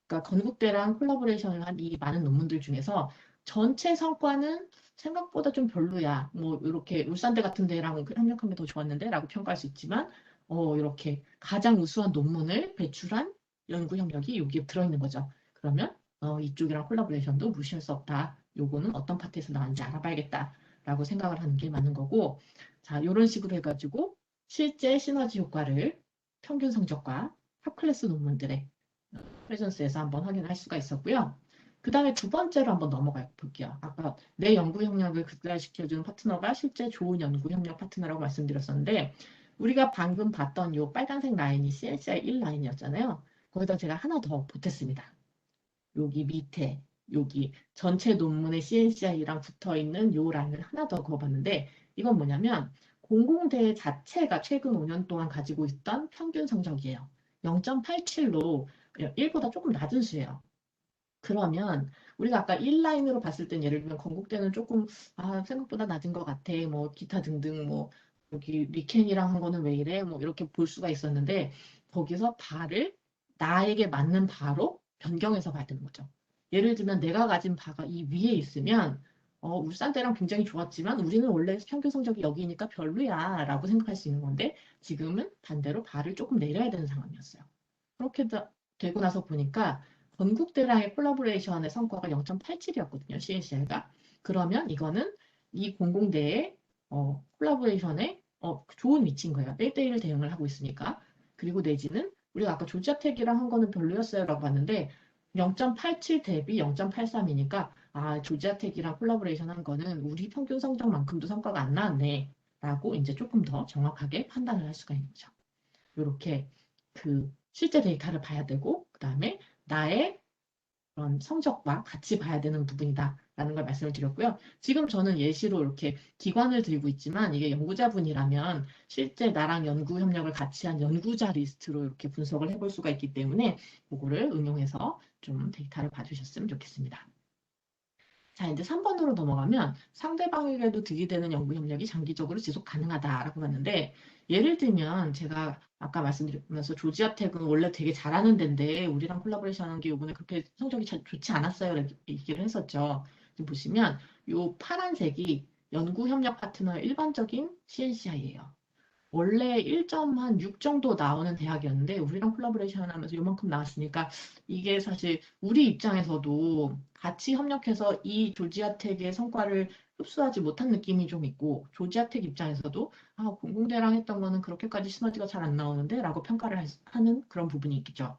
그러니까 건국대랑 콜라보레이션을 한 이 많은 논문들 중에서 전체 성과는 생각보다 좀 별로야. 뭐 이렇게 울산대 같은 데랑 협력한 게 더 좋았는데 라고 평가할 수 있지만 이렇게 가장 우수한 논문을 배출한 연구 협력이 여기에 들어있는 거죠. 그러면 이쪽이랑 콜라보레이션도 무시할 수 없다. 요거는 어떤 파트에서 나왔는지 알아봐야겠다. 라고 생각을 하는 게 맞는 거고 자, 이런 식으로 해가지고 실제 시너지 효과를 평균 성적과 탑클래스 논문들의 프레전스에서 한번 확인할 수가 있었고요. 그 다음에 두 번째로 한번 넘어가 볼게요. 아까 내 연구 협력을 극대화시켜주는 파트너가 실제 좋은 연구 협력 파트너라고 말씀드렸었는데 우리가 방금 봤던 이 빨간색 라인이 CNCI 1 라인이었잖아요. 거기다 제가 하나 더 보탰습니다. 여기 밑에 여기 전체 논문의 CNCI랑 붙어 있는 요 라인을 하나 더 그어봤는데 이건 뭐냐면 공공대 자체가 최근 5년 동안 가지고 있던 평균 성적이에요. 0.87로 1보다 조금 낮은 수예요. 그러면 우리가 아까 1라인으로 봤을 땐 예를 들면 건국대는 조금 생각보다 낮은 것 같아. 뭐 기타 등등 뭐 여기 리켄이랑 한 거는 왜 이래? 뭐 이렇게 볼 수가 있었는데 거기서 바를 나에게 맞는 바로 변경해서 봐야 되는 거죠. 예를 들면 내가 가진 바가 이 위에 있으면 울산대랑 굉장히 좋았지만 우리는 원래 평균 성적이 여기니까 별로야 라고 생각할 수 있는 건데 지금은 반대로 바를 조금 내려야 되는 상황이었어요. 그렇게 되고 나서 보니까 건국대랑의 콜라보레이션의 성과가 0.87이었거든요. CNCR가. 그러면 이거는 이 공공대의 콜라보레이션의 좋은 위치인 거예요. 1대1 대응을 하고 있으니까. 그리고 내지는 우리가 아까 조지아텍이랑 한 거는 별로였어요 라고 봤는데 0.87 대비 0.83이니까 조지아텍이랑 콜라보레이션 한 거는 우리 평균 성적만큼도 성과가 안 나왔네 라고 이제 조금 더 정확하게 판단을 할 수가 있는 거죠. 이렇게 그 실제 데이터를 봐야 되고 그다음에 나의 그런 성적과 같이 봐야 되는 부분이다라는 걸 말씀을 드렸고요. 지금 저는 예시로 이렇게 기관을 들고 있지만 이게 연구자분이라면 실제 나랑 연구 협력을 같이 한 연구자 리스트로 이렇게 분석을 해볼 수가 있기 때문에 그거를 응용해서 좀 데이터를 봐주셨으면 좋겠습니다. 자, 이제 3번으로 넘어가면 상대방에게도 득이 되는 연구 협력이 장기적으로 지속 가능하다라고 봤는데 예를 들면 제가 아까 말씀드리면서 조지아텍은 원래 되게 잘하는 데인데 우리랑 콜라보레이션 하는 게 이번에 그렇게 성적이 좋지 않았어요. 이렇게 얘기를 했었죠. 지금 보시면 이 파란색이 연구 협력 파트너의 일반적인 CNCI예요. 원래 1.6 정도 나오는 대학이었는데 우리랑 콜라보레이션 하면서 요만큼 나왔으니까 이게 사실 우리 입장에서도 같이 협력해서 이 조지아텍의 성과를 흡수하지 못한 느낌이 좀 있고 조지아텍 입장에서도 공공대랑 했던 거는 그렇게까지 시너지가 잘 안 나오는데 라고 평가를 하는 그런 부분이 있겠죠.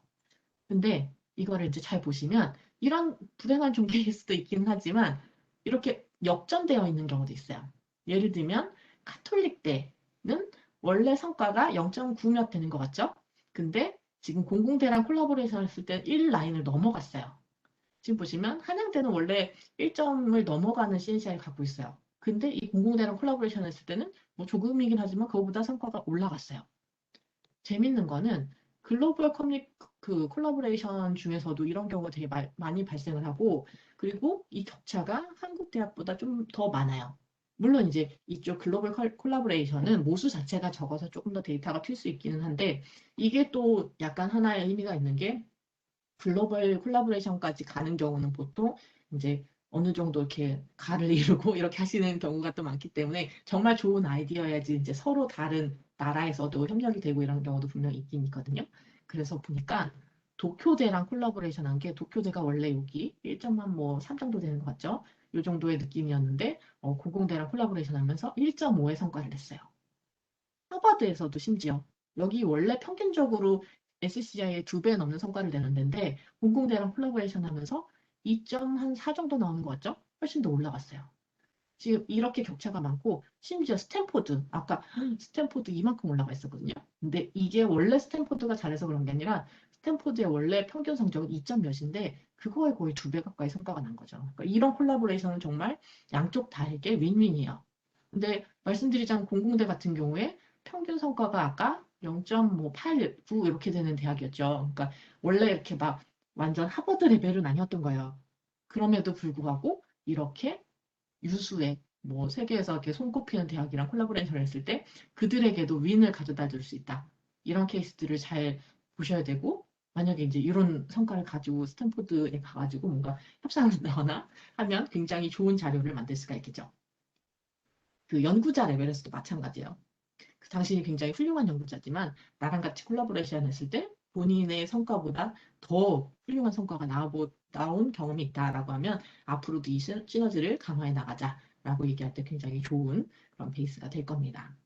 근데 이거를 이제 잘 보시면 이런 불행한 종교일 수도 있긴 하지만 이렇게 역전되어 있는 경우도 있어요. 예를 들면 카톨릭대는 원래 성과가 0.9몇 되는 것 같죠? 근데 지금 공공대랑 콜라보레이션 했을 때 1 라인을 넘어갔어요. 지금 보시면 한양대는 원래 1점을 넘어가는 CNCI를 갖고 있어요. 근데 이 공공대랑 콜라보레이션 했을 때는 뭐 조금이긴 하지만 그거보다 성과가 올라갔어요. 재밌는 거는 글로벌 콜라보레이션 중에서도 이런 경우가 되게 많이 발생을 하고 그리고 이 격차가 한국 대학보다 좀 더 많아요. 물론 이제 이쪽 글로벌 콜라보레이션은 모수 자체가 적어서 조금 더 데이터가 튈 수 있기는 한데 이게 또 약간 하나의 의미가 있는 게 글로벌 콜라보레이션까지 가는 경우는 보통 이제 어느 정도 이렇게 가를 이루고 이렇게 하시는 경우가 또 많기 때문에 정말 좋은 아이디어야지 이제 서로 다른 나라에서도 협력이 되고 이런 경우도 분명히 있긴 있거든요. 그래서 보니까 도쿄대랑 콜라보레이션 한 게 도쿄대가 원래 여기 1.3 정도 되는 것 같죠? 이 정도의 느낌이었는데 고공대랑 콜라보레이션 하면서 1.5의 성과를 냈어요. 하버드에서도 심지어 여기 원래 평균적으로 SCI의 2배 넘는 성과를 내는 데인데 공공대랑 콜라보레이션 하면서 2.4 정도 나오는 것 같죠? 훨씬 더 올라갔어요. 지금 이렇게 격차가 많고 심지어 스탠포드 아까 스탠포드 이만큼 올라가 있었거든요. 근데 이게 원래 스탠포드가 잘해서 그런 게 아니라 스탠포드의 원래 평균 성적은 2점 몇인데 그거에 거의 2배 가까이 성과가 난 거죠. 그러니까 이런 콜라보레이션은 정말 양쪽 다에게 윈윈이에요. 근데 말씀드리자면 공공대 같은 경우에 평균 성과가 아까 0.8, 9 이렇게 되는 대학이었죠. 그러니까 원래 이렇게 막 완전 하버드 레벨은 아니었던 거예요. 그럼에도 불구하고 이렇게 유수의 뭐 세계에서 이렇게 손꼽히는 대학이랑 콜라보레이션을 했을 때 그들에게도 윈을 가져다 줄 수 있다. 이런 케이스들을 잘 보셔야 되고 만약에 이제 이런 성과를 가지고 스탠포드에 가가지고 뭔가 협상을 한다거나 하면 굉장히 좋은 자료를 만들 수가 있겠죠. 그 연구자 레벨에서도 마찬가지예요. 그 당신이 굉장히 훌륭한 연구자지만 나랑 같이 콜라보레이션 했을 때 본인의 성과보다 더 훌륭한 성과가 나온 경험이 있다라고 하면 앞으로도 이 시너지를 강화해 나가자라고 얘기할 때 굉장히 좋은 그런 베이스가 될 겁니다.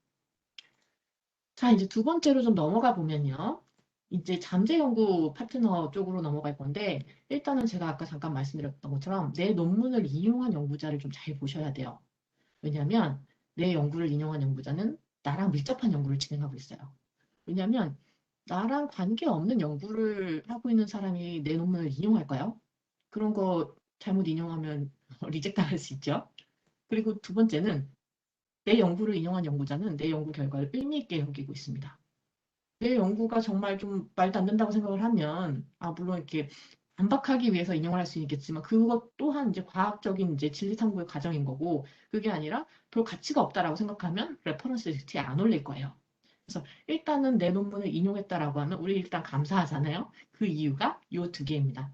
자, 이제 두 번째로 좀 넘어가 보면요. 이제 잠재 연구 파트너 쪽으로 넘어갈 건데, 일단은 제가 아까 잠깐 말씀드렸던 것처럼 내 논문을 인용한 연구자를 좀 잘 보셔야 돼요. 왜냐하면 내 연구를 인용한 연구자는 나랑 밀접한 연구를 진행하고 있어요. 왜냐하면 나랑 관계없는 연구를 하고 있는 사람이 내 논문을 인용할까요? 그런 거 잘못 인용하면 리젝트 당할 수 있죠. 그리고 두 번째는 내 연구를 인용한 연구자는 내 연구 결과를 의미 있게 여기고 있습니다. 내 연구가 정말 좀 말도 안 된다고 생각을 하면, 물론 이렇게 반박하기 위해서 인용을 할 수 있겠지만, 그것 또한 이제 과학적인 이제 진리 탐구의 과정인 거고, 그게 아니라 별 가치가 없다라고 생각하면 레퍼런스 리스트에 안 올릴 거예요. 그래서 일단은 내 논문을 인용했다라고 하면 우리 일단 감사하잖아요. 그 이유가 요 두 개입니다.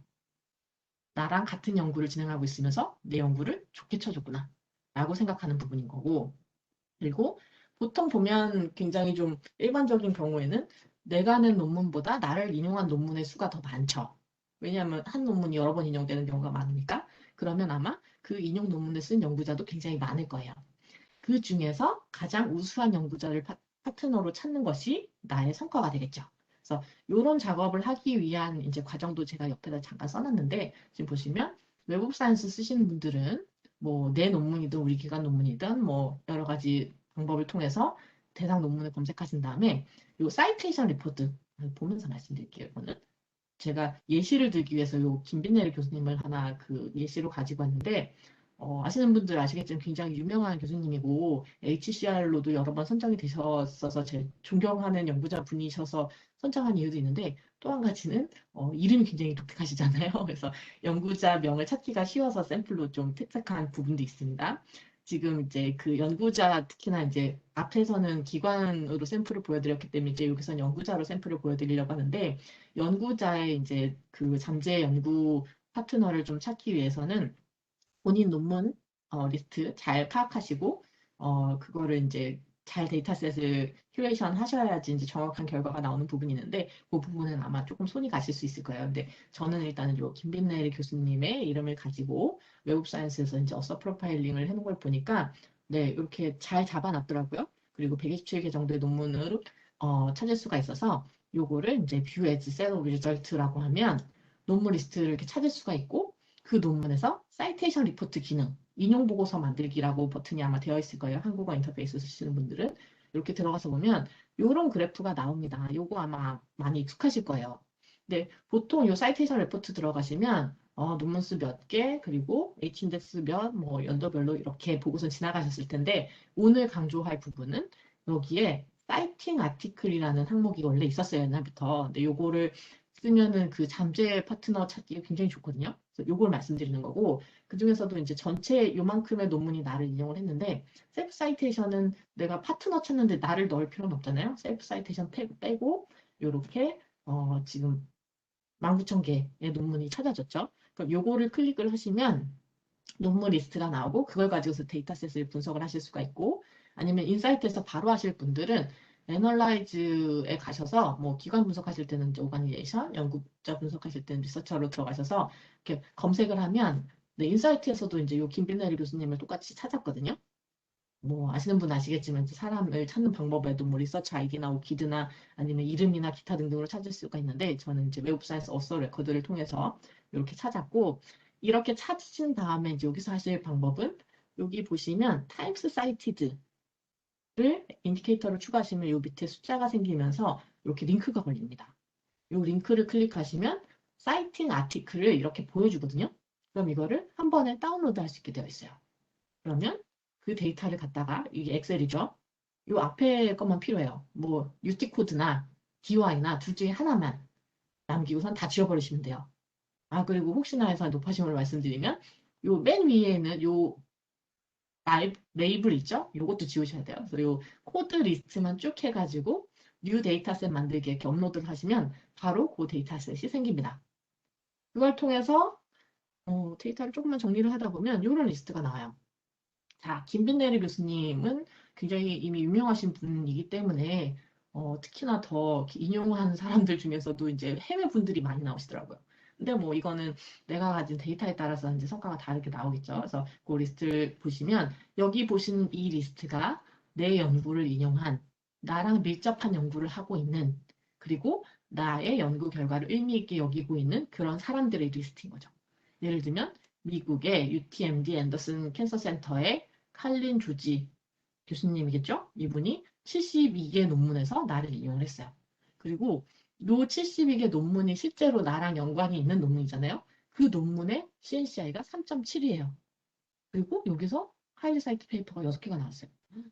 나랑 같은 연구를 진행하고 있으면서 내 연구를 좋게 쳐줬구나. 라고 생각하는 부분인 거고, 그리고 보통 보면 굉장히 좀 일반적인 경우에는 내가 낸 논문보다 나를 인용한 논문의 수가 더 많죠. 왜냐하면 한 논문이 여러 번 인용되는 경우가 많으니까. 그러면 아마 그 인용 논문을 쓴 연구자도 굉장히 많을 거예요. 그 중에서 가장 우수한 연구자를 파트너로 찾는 것이 나의 성과가 되겠죠. 그래서 이런 작업을 하기 위한 이제 과정도 제가 옆에다 잠깐 써놨는데 지금 보시면 웹 사이언스 쓰시는 분들은 뭐 내 논문이든 우리 기관 논문이든 뭐 여러 가지 방법을 통해서 대상 논문을 검색하신 다음에 이 사이테이션 리포트 보면서 말씀드릴게요. 이거는 제가 예시를 들기 위해서 요 김빈내리 교수님을 하나 그 예시로 가지고 왔는데 아시는 분들 아시겠지만 굉장히 유명한 교수님이고 HCR로도 여러 번 선정이 되셨어서 제 존경하는 연구자 분이셔서 선정한 이유도 있는데 또 한 가지는 이름이 굉장히 독특하시잖아요. 그래서 연구자 명을 찾기가 쉬워서 샘플로 좀 특색한 부분도 있습니다. 지금 이제 그 연구자 특히나 이제 앞에서는 기관으로 샘플을 보여드렸기 때문에 이제 여기서는 연구자로 샘플을 보여드리려고 하는데 연구자의 이제 그 잠재 연구 파트너를 좀 찾기 위해서는 본인 논문 리스트 잘 파악하시고 그거를 이제 잘 데이터셋을 큐레이션 하셔야지 이제 정확한 결과가 나오는 부분이 있는데 그 부분은 아마 조금 손이 가실 수 있을 거예요. 근데 저는 일단은 요 김빈내리 교수님의 이름을 가지고 웹 사이언스에서 이제 어서 프로파일링을 해놓은 걸 보니까 네 이렇게 잘 잡아놨더라고요. 그리고 127개 정도의 논문을 찾을 수가 있어서 요거를 이제 view as set of result라고 하면 논문 리스트를 이렇게 찾을 수가 있고 그 논문에서 사이테이션 리포트 기능, 인용 보고서 만들기라고 버튼이 아마 되어 있을 거예요. 한국어 인터페이스 쓰시는 분들은 이렇게 들어가서 보면 이런 그래프가 나옵니다. 요거 아마 많이 익숙하실 거예요. 근데 보통 요 사이테이션 리포트 들어가시면 논문 수 몇 개, 그리고 H인덱스 몇, 뭐 연도별로 이렇게 보고서 지나가셨을 텐데 오늘 강조할 부분은 여기에 사이팅 아티클이라는 항목이 원래 있었어요, 옛날부터. 근데 요거를 쓰면은 그 잠재 파트너 찾기가 굉장히 좋거든요. 그래서 요걸 말씀드리는 거고, 그 중에서도 이제 전체 요만큼의 논문이 나를 인용을 했는데, 셀프 사이테이션은 내가 파트너 찾는데 나를 넣을 필요는 없잖아요. 셀프 사이테이션 빼고, 요렇게, 지금 19,000개의 논문이 찾아졌죠. 그럼 요거를 클릭을 하시면 논문 리스트가 나오고 그걸 가지고서 데이터셋을 분석을 하실 수가 있고 아니면 인사이트에서 바로 하실 분들은 애널라이즈에 가셔서 뭐 기관 분석하실 때는 이제 오가니제이션, 연구자 분석하실 때는 리서처로 들어가셔서 이렇게 검색을 하면 네, 인사이트에서도 이제 요 김빈내리 교수님을 똑같이 찾았거든요. 뭐 아시는 분 아시겠지만 이제 사람을 찾는 방법에도 뭐 리서치 아이디나 오키드나 아니면 이름이나 기타 등등으로 찾을 수가 있는데 저는 이제 웹 사이언스 어서 레코드를 통해서 이렇게 찾았고 이렇게 찾으신 다음에 이제 여기서 하실 방법은 여기 보시면 타임스 사이티드를 인디케이터로 추가하시면 요 밑에 숫자가 생기면서 이렇게 링크가 걸립니다. 요 링크를 클릭하시면 사이팅 아티클을 이렇게 보여주거든요. 그럼 이거를 한 번에 다운로드 할 수 있게 되어 있어요. 그러면 그 데이터를 갖다가 이게 엑셀이죠. 요 앞에 것만 필요해요. 뭐 UT 코드나 DOI나 둘 중에 하나만 남기고선 다 지워버리시면 돼요. 그리고 혹시나 해서 높아심을 말씀드리면 요 맨 위에 있는 요 레이블 있죠? 요것도 지우셔야 돼요. 그래서 요 코드 리스트만 쭉 해가지고 뉴 데이터셋 만들기 이렇게 업로드를 하시면 바로 그 데이터셋이 생깁니다. 그걸 통해서 데이터를 조금만 정리를 하다 보면 이런 리스트가 나와요. 자, 김빈내리 교수님은 굉장히 이미 유명하신 분이기 때문에 특히나 더 인용한 사람들 중에서도 이제 해외 분들이 많이 나오시더라고요. 근데 뭐 이거는 내가 가진 데이터에 따라서 이제 성과가 다르게 나오겠죠. 그래서 그 리스트를 보시면 여기 보시는 이 리스트가 내 연구를 인용한 나랑 밀접한 연구를 하고 있는, 그리고 나의 연구 결과를 의미 있게 여기고 있는 그런 사람들의 리스트인 거죠. 예를 들면 미국의 UTMD 앤더슨 캔서 센터의 칼린 조지 교수님이겠죠? 이분이 72개 논문에서 나를 인용을 했어요. 그리고 요 72개 논문이 실제로 나랑 연관이 있는 논문이잖아요. 그 논문의 CNCI가 3.7이에요. 그리고 여기서 하이리 사이트 페이퍼가 6개가 나왔어요.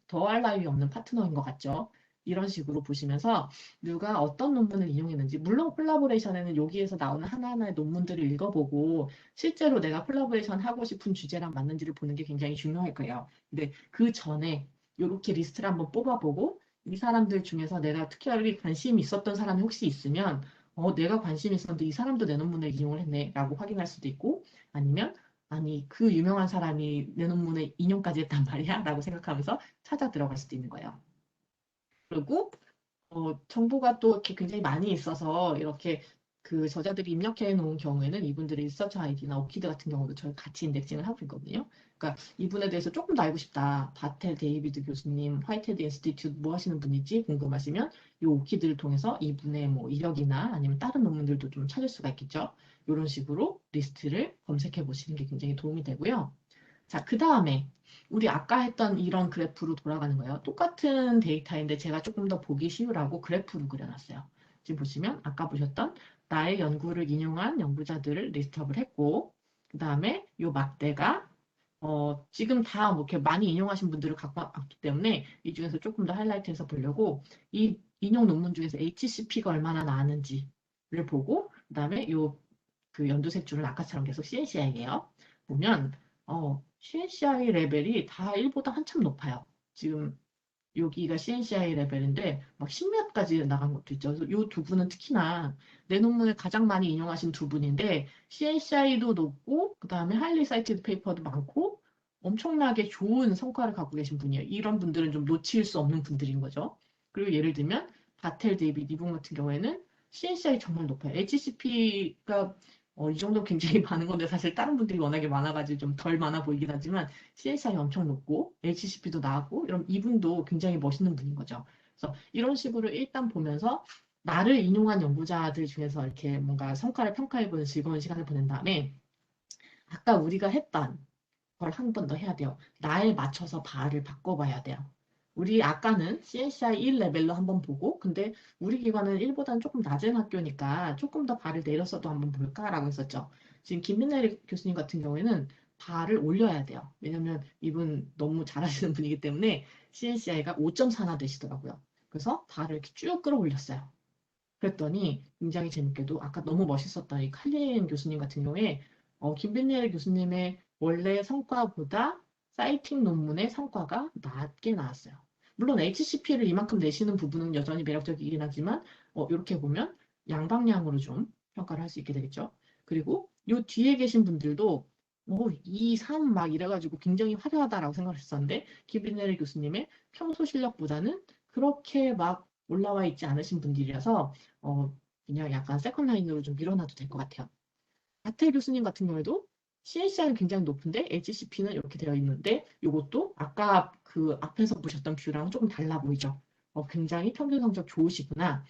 더할 나위 없는 파트너인 것 같죠? 이런 식으로 보시면서 누가 어떤 논문을 인용했는지, 물론 콜라보레이션에는 여기에서 나오는 하나하나의 논문들을 읽어보고 실제로 내가 콜라보레이션 하고 싶은 주제랑 맞는지를 보는 게 굉장히 중요할 거예요. 근데 그 전에 이렇게 리스트를 한번 뽑아보고 이 사람들 중에서 내가 특별히 관심이 있었던 사람이 혹시 있으면 내가 관심 있었는데 이 사람도 내 논문을 인용을 했네 라고 확인할 수도 있고, 아니면 아니, 그 유명한 사람이 내 논문에 인용까지 했단 말이야? 라고 생각하면서 찾아 들어갈 수도 있는 거예요. 그리고 정보가 또 이렇게 굉장히 많이 있어서 이렇게 그 저자들이 입력해 놓은 경우에는 이분들의 리서치 아이디나 오키드 같은 경우도 저희 같이 인덱싱을 하고 있거든요. 그러니까 이분에 대해서 조금 더 알고 싶다. 바텔 데이비드 교수님, 화이트헤드 인스티튜트 뭐 하시는 분인지 궁금하시면 이 오키드를 통해서 이분의 뭐 이력이나 아니면 다른 논문들도 좀 찾을 수가 있겠죠. 이런 식으로 리스트를 검색해 보시는 게 굉장히 도움이 되고요. 자, 그 다음에 우리 아까 했던 이런 그래프로 돌아가는 거예요. 똑같은 데이터인데 제가 조금 더 보기 쉬우라고 그래프로 그려놨어요. 지금 보시면 아까 보셨던 나의 연구를 인용한 연구자들을 리스트업을 했고, 그 다음에 이 막대가 지금 다 뭐 이렇게 많이 인용하신 분들을 갖고 왔기 때문에 이 중에서 조금 더 하이라이트해서 보려고 이 인용 논문 중에서 HCP가 얼마나 나왔는지를 보고, 그 다음에 요 그 연두색 줄은 아까처럼 계속 CNCI예요. 보면 CNCI 레벨이 다 1보다 한참 높아요. 지금 여기가 CNCI 레벨인데 막 10몇까지 나간 것도 있죠. 그래서 이 두 분은 특히나 내 논문을 가장 많이 인용하신 두 분인데 CNCI도 높고 그다음에 하일리 사이티드 페이퍼도 많고 엄청나게 좋은 성과를 갖고 계신 분이에요. 이런 분들은 좀 놓칠 수 없는 분들인 거죠. 그리고 예를 들면 바텔 데이비드 이분 같은 경우에는 CNCI 정말 높아요. HCP가 이 정도 굉장히 많은 건데 사실 다른 분들이 워낙에 많아가지고 좀 덜 많아 보이긴 하지만 CNCI 엄청 높고 HCP도 나왔고 이런 이분도 굉장히 멋있는 분인 거죠. 그래서 이런 식으로 일단 보면서 나를 인용한 연구자들 중에서 이렇게 뭔가 성과를 평가해보는 즐거운 시간을 보낸 다음에 아까 우리가 했던 걸 한 번 더 해야 돼요. 나에 맞춰서 바를 바꿔봐야 돼요. 우리 아까는 CNCI 1 레벨로 한번 보고, 근데 우리 기관은 1보다는 조금 낮은 학교니까 조금 더 바를 내렸어도 한번 볼까라고 했었죠. 지금 김민혜 교수님 같은 경우에는 바를 올려야 돼요. 왜냐면 이분 너무 잘하시는 분이기 때문에 CNCI가 5.4나 되시더라고요. 그래서 바를 이렇게 쭉 끌어올렸어요. 그랬더니 굉장히 재밌게도 아까 너무 멋있었던 이 칼린 교수님 같은 경우에 김빈리엘 교수님의 원래 성과보다 사이팅 논문의 성과가 낮게 나왔어요. 물론 HCP를 이만큼 내시는 부분은 여전히 매력적이긴 하지만 이렇게 보면 양방향으로 좀 평가를 할 수 있게 되겠죠. 그리고 이 뒤에 계신 분들도 2, 3 막 이래가지고 굉장히 화려하다라고 생각했었는데 김빈리엘 교수님의 평소 실력보다는 그렇게 막 올라와 있지 않으신 분들이라서 어, 그냥 약간 세컨 라인으로 좀 밀어놔도 될 것 같아요. 바텔 교수님 같은 경우에도 CNCR은 굉장히 높은데 HCP는 이렇게 되어 있는데 이것도 아까 그 앞에서 보셨던 뷰랑 조금 달라 보이죠? 굉장히 평균 성적 좋으시구나.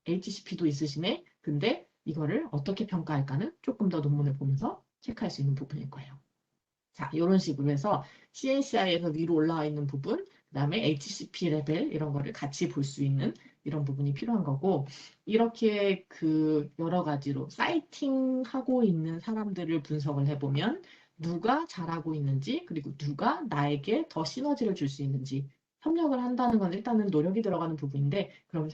HCP도 있으시네. 근데 이거를 어떻게 평가할까는 조금 더 논문을 보면서 체크할 수 있는 부분일 거예요. 자, 이런 식으로 해서 CNCI에서 위로 올라와 있는 부분, 그다음에 HCP 레벨 이런 거를 같이 볼 수 있는 이런 부분이 필요한 거고, 이렇게 그 여러 가지로 사이팅하고 있는 사람들을 분석을 해보면 누가 잘하고 있는지, 그리고 누가 나에게 더 시너지를 줄 수 있는지 협력을 한다는 건 일단은 노력이 들어가는 부분인데, 그럼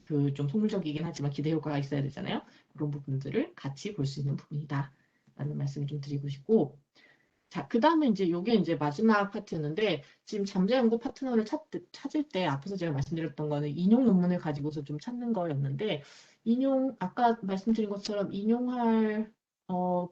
그 좀 속물적이긴 하지만 기대 효과가 있어야 되잖아요. 그런 부분들을 같이 볼 수 있는 부분이다. 라는 말씀을 좀 드리고 싶고, 자, 그 다음에 이제 요게 이제 마지막 파트였는데, 지금 잠재 연구 파트너를 찾을 때, 앞에서 제가 말씀드렸던 거는 인용 논문을 가지고서 좀 찾는 거였는데, 아까 말씀드린 것처럼 인용할,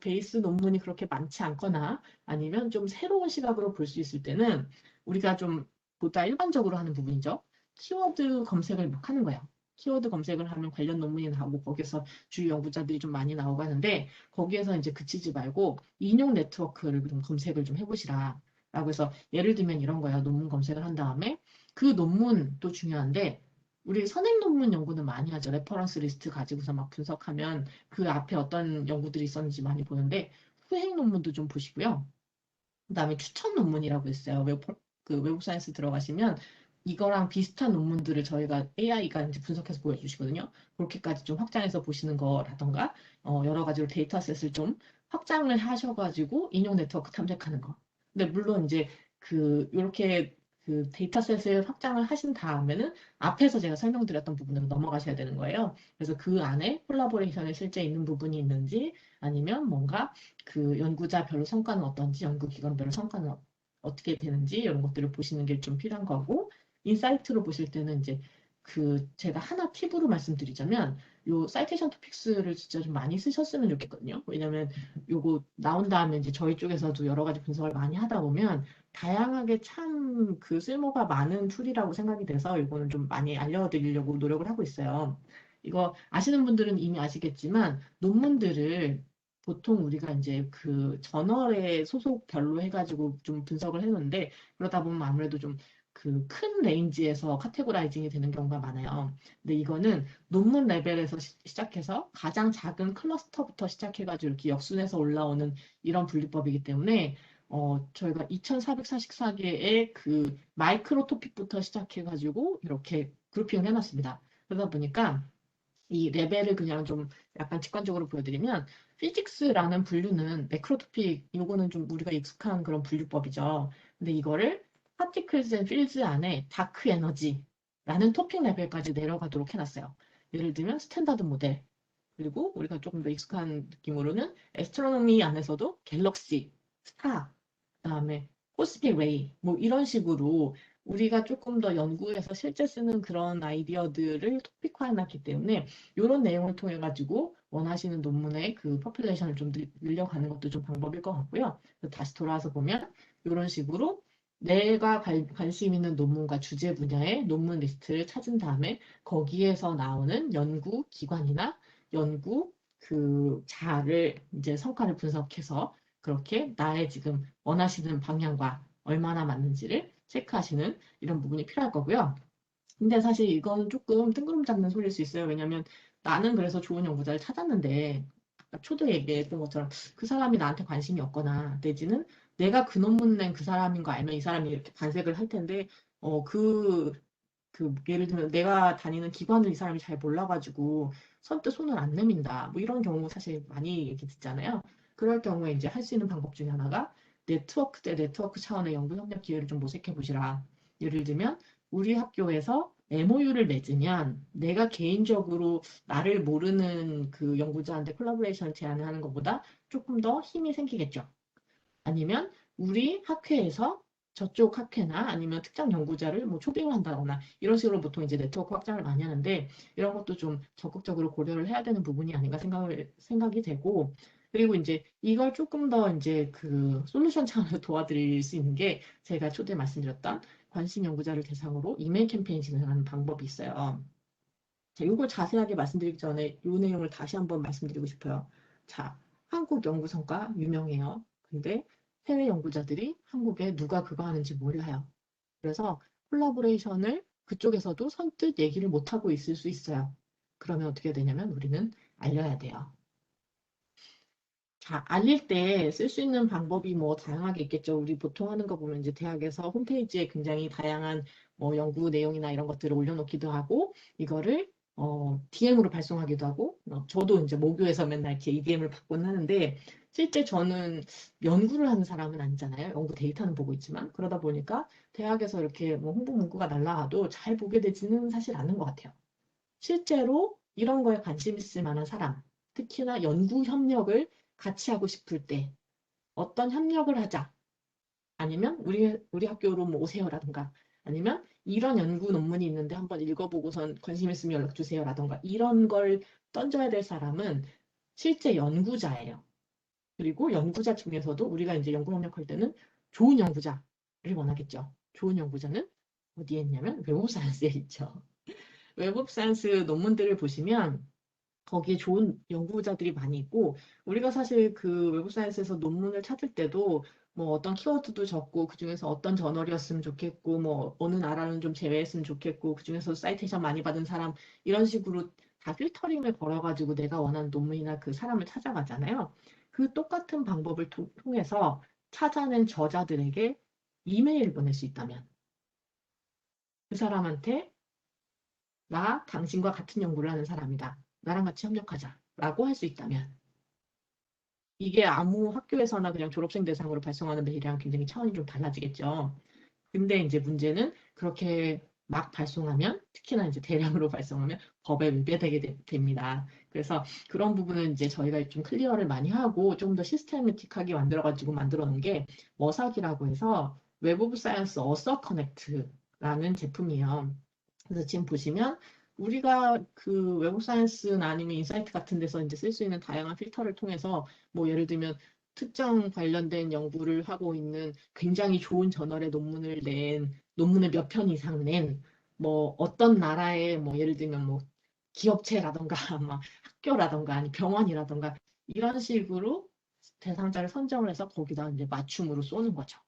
베이스 논문이 그렇게 많지 않거나, 아니면 좀 새로운 시각으로 볼 수 있을 때는, 우리가 좀 보다 일반적으로 하는 부분이죠. 키워드 검색을 막 하는 거예요. 키워드 검색을 하면 관련 논문이 나오고, 거기서 주요 연구자들이 좀 많이 나오고 하는데, 거기에서 이제 그치지 말고, 인용 네트워크를 좀 검색을 좀 해보시라. 라고 해서 예를 들면 이런 거예요. 논문 검색을 한 다음에 그 논문도 중요한데 우리 선행 논문 연구는 많이 하죠. 레퍼런스 리스트 가지고서 막 분석하면 그 앞에 어떤 연구들이 있었는지 많이 보는데 후행 논문도 좀 보시고요. 그다음에 추천 논문이라고 있어요. 외국 사이언스 들어가시면 이거랑 비슷한 논문들을 저희가 AI가 이제 분석해서 보여주시거든요. 그렇게까지 좀 확장해서 보시는 거라던가 여러 가지로 데이터셋을 좀 확장을 하셔가지고 인용 네트워크 탐색하는 거. 근데 물론 이제 이렇게 그 데이터셋을 확장을 하신 다음에는 앞에서 제가 설명드렸던 부분으로 넘어가셔야 되는 거예요. 그래서 그 안에 콜라보레이션에 실제 있는 부분이 있는지 아니면 뭔가 그 연구자별로 성과는 어떤지, 연구기관별로 성과는 어떻게 되는지 이런 것들을 보시는 게 좀 필요한 거고, 인사이트로 보실 때는 이제 제가 하나 팁으로 말씀드리자면 요 사이테이션 토픽스를 진짜 좀 많이 쓰셨으면 좋겠거든요. 왜냐면 요거 나온 다음에 이제 저희 쪽에서도 여러 가지 분석을 많이 하다 보면 다양하게 참 그 쓸모가 많은 툴이라고 생각이 돼서 이거는 좀 많이 알려드리려고 노력을 하고 있어요. 이거 아시는 분들은 이미 아시겠지만 논문들을 보통 우리가 이제 그 저널의 소속별로 해가지고 좀 분석을 해놓는데 그러다 보면 아무래도 좀 큰 레인지에서 카테고라이징이 되는 경우가 많아요. 근데 이거는 논문 레벨에서 시작해서 가장 작은 클러스터부터 시작해가지고 이렇게 역순에서 올라오는 이런 분류법이기 때문에 저희가 2444개의 그 마이크로 토픽부터 시작해가지고 이렇게 그룹핑을 해놨습니다. 그러다 보니까 이 레벨을 그냥 좀 약간 직관적으로 보여드리면 피직스라는 분류는 매크로토픽 요거는 좀 우리가 익숙한 그런 분류법이죠. 근데 이거를 파티클스 앤 필즈 안에 다크 에너지라는 토픽 레벨까지 내려가도록 해놨어요. 예를 들면 스탠다드 모델 그리고 우리가 조금 더 익숙한 느낌으로는 애스트로노미 안에서도 갤럭시, 스타, 그다음에 코스믹 레이 뭐 이런 식으로 우리가 조금 더 연구해서 실제 쓰는 그런 아이디어들을 토픽화해놨기 때문에 이런 내용을 통해 가지고 원하시는 논문의 그 퍼퓰레이션을 좀 늘려가는 것도 좀 방법일 것 같고요. 다시 돌아와서 보면 이런 식으로 내가 관심 있는 논문과 주제 분야의 논문 리스트를 찾은 다음에 거기에서 나오는 연구 기관이나 연구 자를 이제 성과를 분석해서 그렇게 나의 지금 원하시는 방향과 얼마나 맞는지를 체크하시는 이런 부분이 필요할 거고요. 근데 사실 이거는 조금 뜬구름 잡는 소리일 수 있어요. 왜냐면 나는 그래서 좋은 연구자를 찾았는데 아까 초대 얘기했던 것처럼 그 사람이 나한테 관심이 없거나 내지는 내가 그 논문 낸 그 사람인 거 알면 이 사람이 이렇게 반색을 할 텐데 어, 그, 예를 들면 내가 다니는 기관을 이 사람이 잘 몰라가지고 선뜻 손을 안 내민다. 뭐 이런 경우 사실 많이 얘기 듣잖아요. 그럴 경우에 이제 할 수 있는 방법 중에 하나가 네트워크 대 네트워크 차원의 연구 협력 기회를 좀 모색해 보시라. 예를 들면 우리 학교에서 MOU를 맺으면 내가 개인적으로 나를 모르는 그 연구자한테 콜라보레이션 제안을 하는 것보다 조금 더 힘이 생기겠죠. 아니면 우리 학회에서 저쪽 학회나 아니면 특정 연구자를 뭐 초빙을 한다거나 이런 식으로 보통 이제 네트워크 확장을 많이 하는데 이런 것도 좀 적극적으로 고려를 해야 되는 부분이 아닌가 생각이 되고 그리고 이제 이걸 조금 더 이제 솔루션 차원에서 도와드릴 수 있는 게 제가 초대 말씀드렸던 관심 연구자를 대상으로 이메일 캠페인 진행하는 방법이 있어요. 자, 이걸 자세하게 말씀드리기 전에 이 내용을 다시 한번 말씀드리고 싶어요. 자, 한국 연구 성과 유명해요. 근데 해외 연구자들이 한국에 누가 그거 하는지 몰라요. 그래서 콜라보레이션을 그쪽에서도 선뜻 얘기를 못하고 있을 수 있어요. 그러면 어떻게 되냐면 우리는 알려야 돼요. 자, 알릴 때 쓸 수 있는 방법이 뭐 다양하게 있겠죠. 우리 보통 하는 거 보면 이제 대학에서 홈페이지에 굉장히 다양한 뭐 연구 내용이나 이런 것들을 올려놓기도 하고, 이거를 DM으로 발송하기도 하고, 저도 이제 모교에서 맨날 이렇게 EDM을 받곤 하는데, 실제 저는 연구를 하는 사람은 아니잖아요. 연구 데이터는 보고 있지만, 그러다 보니까 대학에서 이렇게 뭐 홍보 문구가 날라가도 잘 보게 되지는 사실 않는 것 같아요. 실제로 이런 거에 관심 있을 만한 사람, 특히나 연구 협력을 같이 하고 싶을 때 어떤 협력을 하자. 아니면 우리 학교로 뭐 오세요라든가 아니면 이런 연구 논문이 있는데 한번 읽어보고선 관심 있으면 연락 주세요라든가 이런 걸 던져야 될 사람은 실제 연구자예요. 그리고 연구자 중에서도 우리가 이제 연구 협력할 때는 좋은 연구자를 원하겠죠. 좋은 연구자는 어디에 있냐면 웹오브 사이언스에 있죠. 웹오브 사이언스 논문들을 보시면 거기에 좋은 연구자들이 많이 있고 우리가 사실 그 웹사이트에서 논문을 찾을 때도 뭐 어떤 키워드도 적고 그중에서 어떤 저널이었으면 좋겠고 뭐 어느 나라는 좀 제외했으면 좋겠고 그중에서 사이테이션 많이 받은 사람 이런 식으로 다 필터링을 걸어가지고 내가 원하는 논문이나 그 사람을 찾아가잖아요. 그 똑같은 방법을 통해서 찾아낸 저자들에게 이메일을 보낼 수 있다면 그 사람한테 나 당신과 같은 연구를 하는 사람이다. 나랑 같이 협력하자라고 할 수 있다면 이게 아무 학교에서나 그냥 졸업생 대상으로 발송하는 메일이랑 굉장히 차원이 좀 달라지겠죠. 근데 이제 문제는 그렇게 막 발송하면 특히나 이제 대량으로 발송하면 법에 위배되게 됩니다. 그래서 그런 부분은 이제 저희가 좀 클리어를 많이 하고 좀 더 시스테매틱하게 만들어가지고 만들어 놓은 게 머삭이라고 해서 웹 오브 사이언스 어서 커넥트라는 제품이에요. 그래서 지금 보시면 우리가 그 웹 오브 사이언스나 아니면 인사이트 같은 데서 이제 쓸 수 있는 다양한 필터를 통해서 뭐 예를 들면 특정 관련된 연구를 하고 있는 굉장히 좋은 저널의 논문을 낸 논문의 몇 편 이상 낸 뭐 어떤 나라의 뭐 예를 들면 뭐 기업체라던가 막 학교라던가 아니 병원이라던가 이런 식으로 대상자를 선정을 해서 거기다 이제 맞춤으로 쏘는 거죠.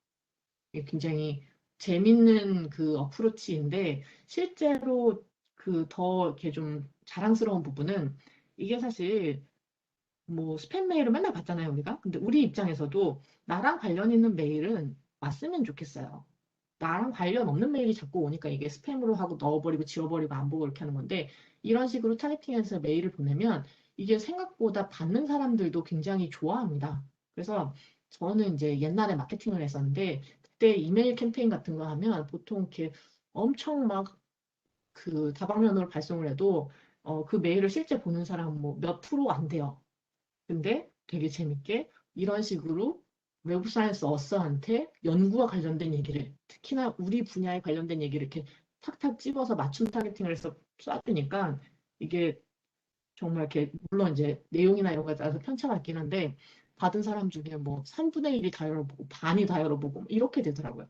이게 굉장히 재밌는 그 어프로치인데 실제로 그 더 이렇게 좀 자랑스러운 부분은 이게 사실 뭐 스팸 메일을 맨날 받잖아요, 우리가. 근데 우리 입장에서도 나랑 관련 있는 메일은 왔으면 좋겠어요. 나랑 관련 없는 메일이 자꾸 오니까 이게 스팸으로 하고 넣어버리고 지워버리고 안 보고 이렇게 하는 건데 이런 식으로 타겟팅해서 메일을 보내면 이게 생각보다 받는 사람들도 굉장히 좋아합니다. 그래서 저는 이제 옛날에 마케팅을 했었는데 그때 이메일 캠페인 같은 거 하면 보통 이렇게 엄청 막 그 다방면으로 발송을 해도 그 메일을 실제 보는 사람 뭐 몇 프로 안 돼요. 근데 되게 재밌게 이런 식으로 외부 사이언스 어스한테 연구와 관련된 얘기를 특히나 우리 분야에 관련된 얘기를 이렇게 탁탁 집어서 맞춤 타겟팅을 해서 쏴주니까 이게 정말 이렇게 물론 이제 내용이나 이런 거에 따라서 편차가 있긴 한데 받은 사람 중에 뭐 3분의 1이 다 열어보고 반이 다 열어보고 이렇게 되더라고요.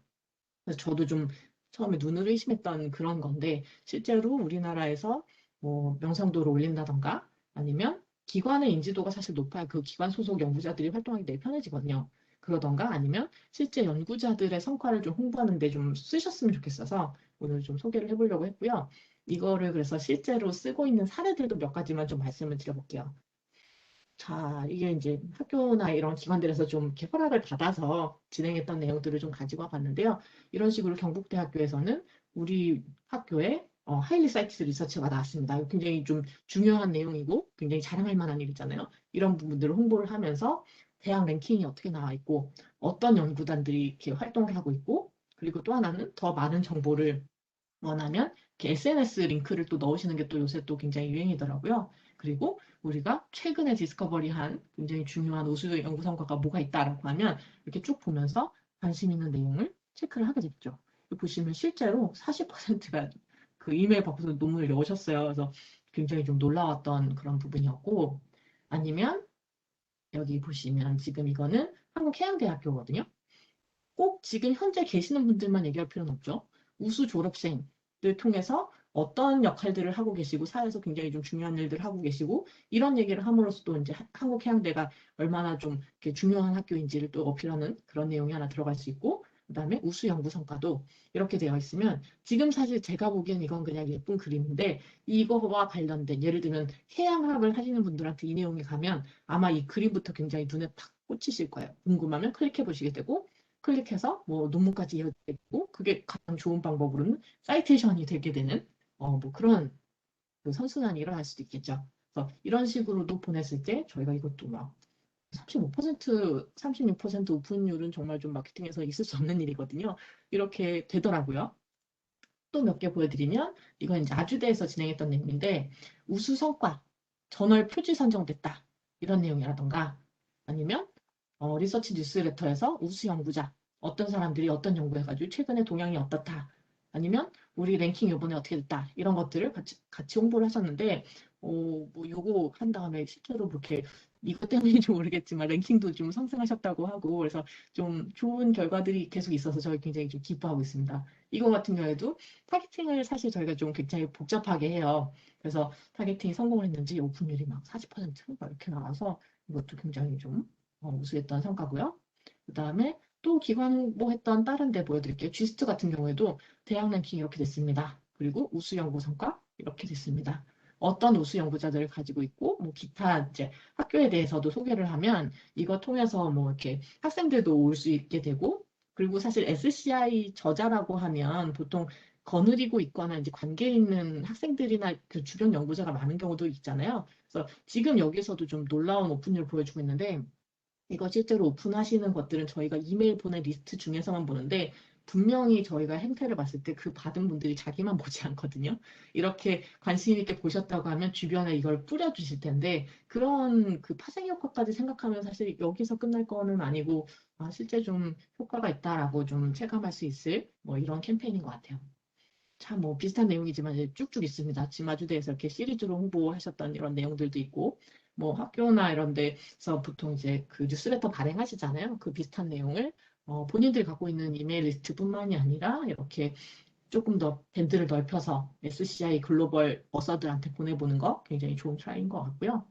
그래서 저도 좀 처음에 눈을 의심했던 그런 건데 실제로 우리나라에서 뭐 명성도를 올린다던가 아니면 기관의 인지도가 사실 높아야 그 기관 소속 연구자들이 활동하기 되게 편해지거든요. 그러던가 아니면 실제 연구자들의 성과를 좀 홍보하는 데 좀 쓰셨으면 좋겠어서 오늘 좀 소개를 해보려고 했고요. 이거를 그래서 실제로 쓰고 있는 사례들도 몇 가지만 좀 말씀을 드려볼게요. 자, 이게 이제 학교나 이런 기관들에서 좀 이렇게 허락을 받아서 진행했던 내용들을 좀 가지고 와봤는데요. 이런 식으로 경북대학교에서는 우리 학교에 하일리 사이트 리서치가 나왔습니다. 이거 굉장히 좀 중요한 내용이고 굉장히 자랑할 만한 일이잖아요. 이런 부분들을 홍보를 하면서 대학 랭킹이 어떻게 나와 있고 어떤 연구단들이 이렇게 활동을 하고 있고 그리고 또 하나는 더 많은 정보를 원하면 이렇게 SNS 링크를 또 넣으시는 게 또 요새 또 굉장히 유행이더라고요. 그리고 우리가 최근에 디스커버리한 굉장히 중요한 우수 연구 성과가 뭐가 있다라고 하면 이렇게 쭉 보면서 관심 있는 내용을 체크를 하게 됐죠. 보시면 실제로 40%가 그 이메일 받고서 논문을 넣으셨어요. 그래서 굉장히 좀 놀라웠던 그런 부분이었고 아니면 여기 보시면 지금 이거는 한국해양대학교거든요. 꼭 지금 현재 계시는 분들만 얘기할 필요는 없죠. 우수 졸업생을 통해서 어떤 역할들을 하고 계시고 사회에서 굉장히 좀 중요한 일들을 하고 계시고 이런 얘기를 함으로써 또 이제 한국해양대가 얼마나 좀 이렇게 중요한 학교인지를 또 어필하는 그런 내용이 하나 들어갈 수 있고 그다음에 우수 연구 성과도 이렇게 되어 있으면 지금 사실 제가 보기엔 이건 그냥 예쁜 그림인데 이거와 관련된 예를 들면 해양학을 하시는 분들한테 이 내용이 가면 아마 이 그림부터 굉장히 눈에 팍 꽂히실 거예요. 궁금하면 클릭해 보시게 되고 클릭해서 뭐 논문까지 이어지고 그게 가장 좋은 방법으로는 사이테이션이 되게 되는 뭐 그런 그 선순환이 일어날 수도 있겠죠. 그래서 이런 식으로도 보냈을 때 저희가 이것도 막 35%, 36% 오픈율은 정말 좀 마케팅에서 있을 수 없는 일이거든요. 이렇게 되더라고요. 또 몇 개 보여드리면 이건 이제 아주대에서 진행했던 내용인데 우수 성과, 저널 표지 선정됐다. 이런 내용이라던가 아니면 리서치 뉴스레터에서 우수 연구자, 어떤 사람들이 어떤 연구해가지고 최근에 동향이 어떻다. 아니면 우리 랭킹 이번에 어떻게 됐다. 이런 것들을 같이 홍보를 하셨는데 뭐 요거 한 다음에 실제로 그렇게 이것 때문인지 모르겠지만 랭킹도 좀 상승하셨다고 하고 그래서 좀 좋은 결과들이 계속 있어서 저희 굉장히 좀 기뻐하고 있습니다. 이거 같은 경우에도 타겟팅을 사실 저희가 좀 굉장히 복잡하게 해요. 그래서 타겟팅이 성공을 했는지 오픈율이 막 40% 이렇게 나와서 이것도 굉장히 좀 우수했던 성과고요. 그다음에 또 기관 홍보했던 다른 데 보여드릴게요. 쥐스트 같은 경우에도 대학 랭킹 이렇게 됐습니다. 그리고 우수 연구 성과 이렇게 됐습니다. 어떤 우수 연구자들을 가지고 있고, 뭐 기타 이제 학교에 대해서도 소개를 하면 이거 통해서 뭐 이렇게 학생들도 올 수 있게 되고, 그리고 사실 SCI 저자라고 하면 보통 거느리고 있거나 이제 관계 있는 학생들이나 그 주변 연구자가 많은 경우도 있잖아요. 그래서 지금 여기서도 좀 놀라운 오픈율을 보여주고 있는데, 이거 실제로 오픈하시는 것들은 저희가 이메일 보낸 리스트 중에서만 보는데 분명히 저희가 행태를 봤을 때 그 받은 분들이 자기만 보지 않거든요. 이렇게 관심 있게 보셨다고 하면 주변에 이걸 뿌려주실 텐데 그런 그 파생 효과까지 생각하면 사실 여기서 끝날 거는 아니고 실제 좀 효과가 있다라고 좀 체감할 수 있을 뭐 이런 캠페인인 것 같아요. 참 뭐 비슷한 내용이지만 이제 쭉쭉 있습니다. 지마주대에서 이렇게 시리즈로 홍보하셨던 이런 내용들도 있고, 뭐 학교나 이런 데서 보통 이제 그 뉴스레터 발행하시잖아요. 그 비슷한 내용을 본인들이 갖고 있는 이메일 리스트뿐만이 아니라 이렇게 조금 더 밴드를 넓혀서 SCI 글로벌 어서들한테 보내보는 거 굉장히 좋은 트라이인 것 같고요.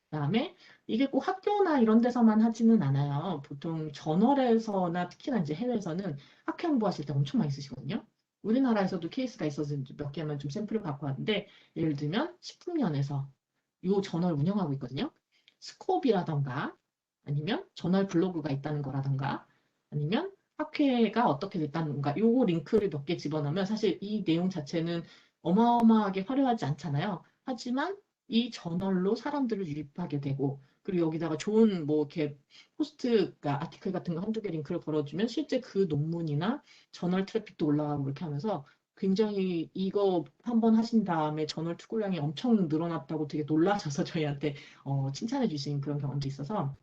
그다음에 이게 꼭 학교나 이런 데서만 하지는 않아요. 보통 저널에서나 특히나 이제 해외에서는 학회 홍보하실 때 엄청 많이 쓰시거든요. 우리나라에서도 케이스가 있어서 이제 몇 개만 좀 샘플을 갖고 왔는데 예를 들면 식품연에서 이 저널 운영하고 있거든요. 스코업이라던가 아니면 저널 블로그가 있다는 거라던가 아니면 학회가 어떻게 됐다는가 요거 링크를 몇 개 집어넣으면 사실 이 내용 자체는 어마어마하게 화려하지 않잖아요. 하지만 이 저널로 사람들을 유입하게 되고 그리고 여기다가 좋은 뭐 이렇게 포스트가 아티클 같은 거 한두 개 링크를 걸어주면 실제 그 논문이나 저널 트래픽도 올라가고 이렇게 하면서 굉장히 이거 한번 하신 다음에 저널 투고량이 엄청 늘어났다고 되게 놀라셔서 저희한테 칭찬해 주신 그런 경험도 있어서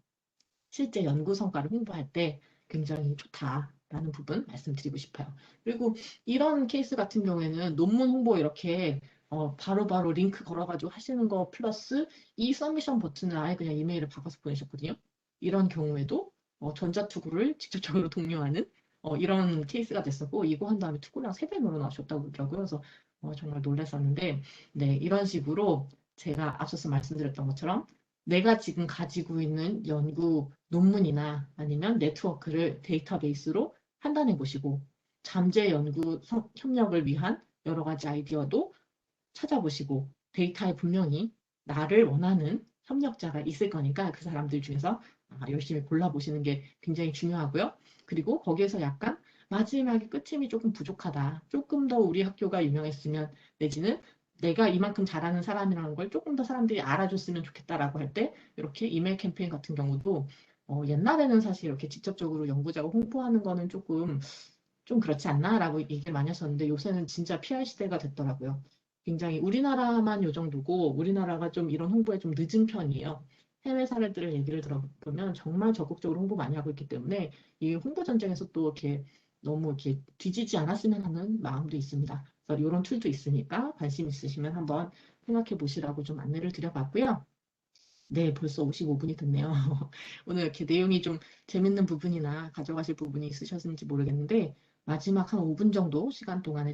실제 연구 성과를 홍보할 때 굉장히 좋다라는 부분 말씀드리고 싶어요. 그리고 이런 케이스 같은 경우에는 논문 홍보 이렇게 바로바로 링크 걸어가지고 하시는 거 플러스 이 서미션 버튼을 아예 그냥 이메일을 박아서 보내셨거든요. 이런 경우에도 전자투구를 직접적으로 독려하는 이런 케이스가 됐었고 이거 한 다음에 투구량 3배 늘어나셨다고 그러더라고요. 그래서 정말 놀랐었는데 네, 이런 식으로 제가 앞서서 말씀드렸던 것처럼 내가 지금 가지고 있는 연구 논문이나 아니면 네트워크를 데이터베이스로 판단해 보시고 잠재 연구 협력을 위한 여러 가지 아이디어도 찾아보시고 데이터에 분명히 나를 원하는 협력자가 있을 거니까 그 사람들 중에서 열심히 골라보시는 게 굉장히 중요하고요. 그리고 거기에서 약간 마지막에 끝임이 조금 부족하다. 조금 더 우리 학교가 유명했으면 내지는 내가 이만큼 잘하는 사람이라는 걸 조금 더 사람들이 알아줬으면 좋겠다라고 할 때 이렇게 이메일 캠페인 같은 경우도 옛날에는 사실 이렇게 직접적으로 연구자가 홍보하는 거는 조금 좀 그렇지 않나라고 얘기를 많이 하셨는데 요새는 진짜 PR 시대가 됐더라고요. 굉장히 우리나라만 요 정도고 우리나라가 좀 이런 홍보에 좀 늦은 편이에요. 해외 사례들을 얘기를 들어보면 정말 적극적으로 홍보 많이 하고 있기 때문에 이 홍보 전쟁에서 또 이렇게 너무 이렇게 뒤지지 않았으면 하는 마음도 있습니다. 그래서 이런 툴도 있으니까 관심 있으시면 한번 생각해 보시라고 좀 안내를 드려봤고요. 네, 벌써 55분이 됐네요. 오늘 이렇게 내용이 좀 재밌는 부분이나 가져가실 부분이 있으셨는지 모르겠는데 마지막 한 5분 정도 시간 동안에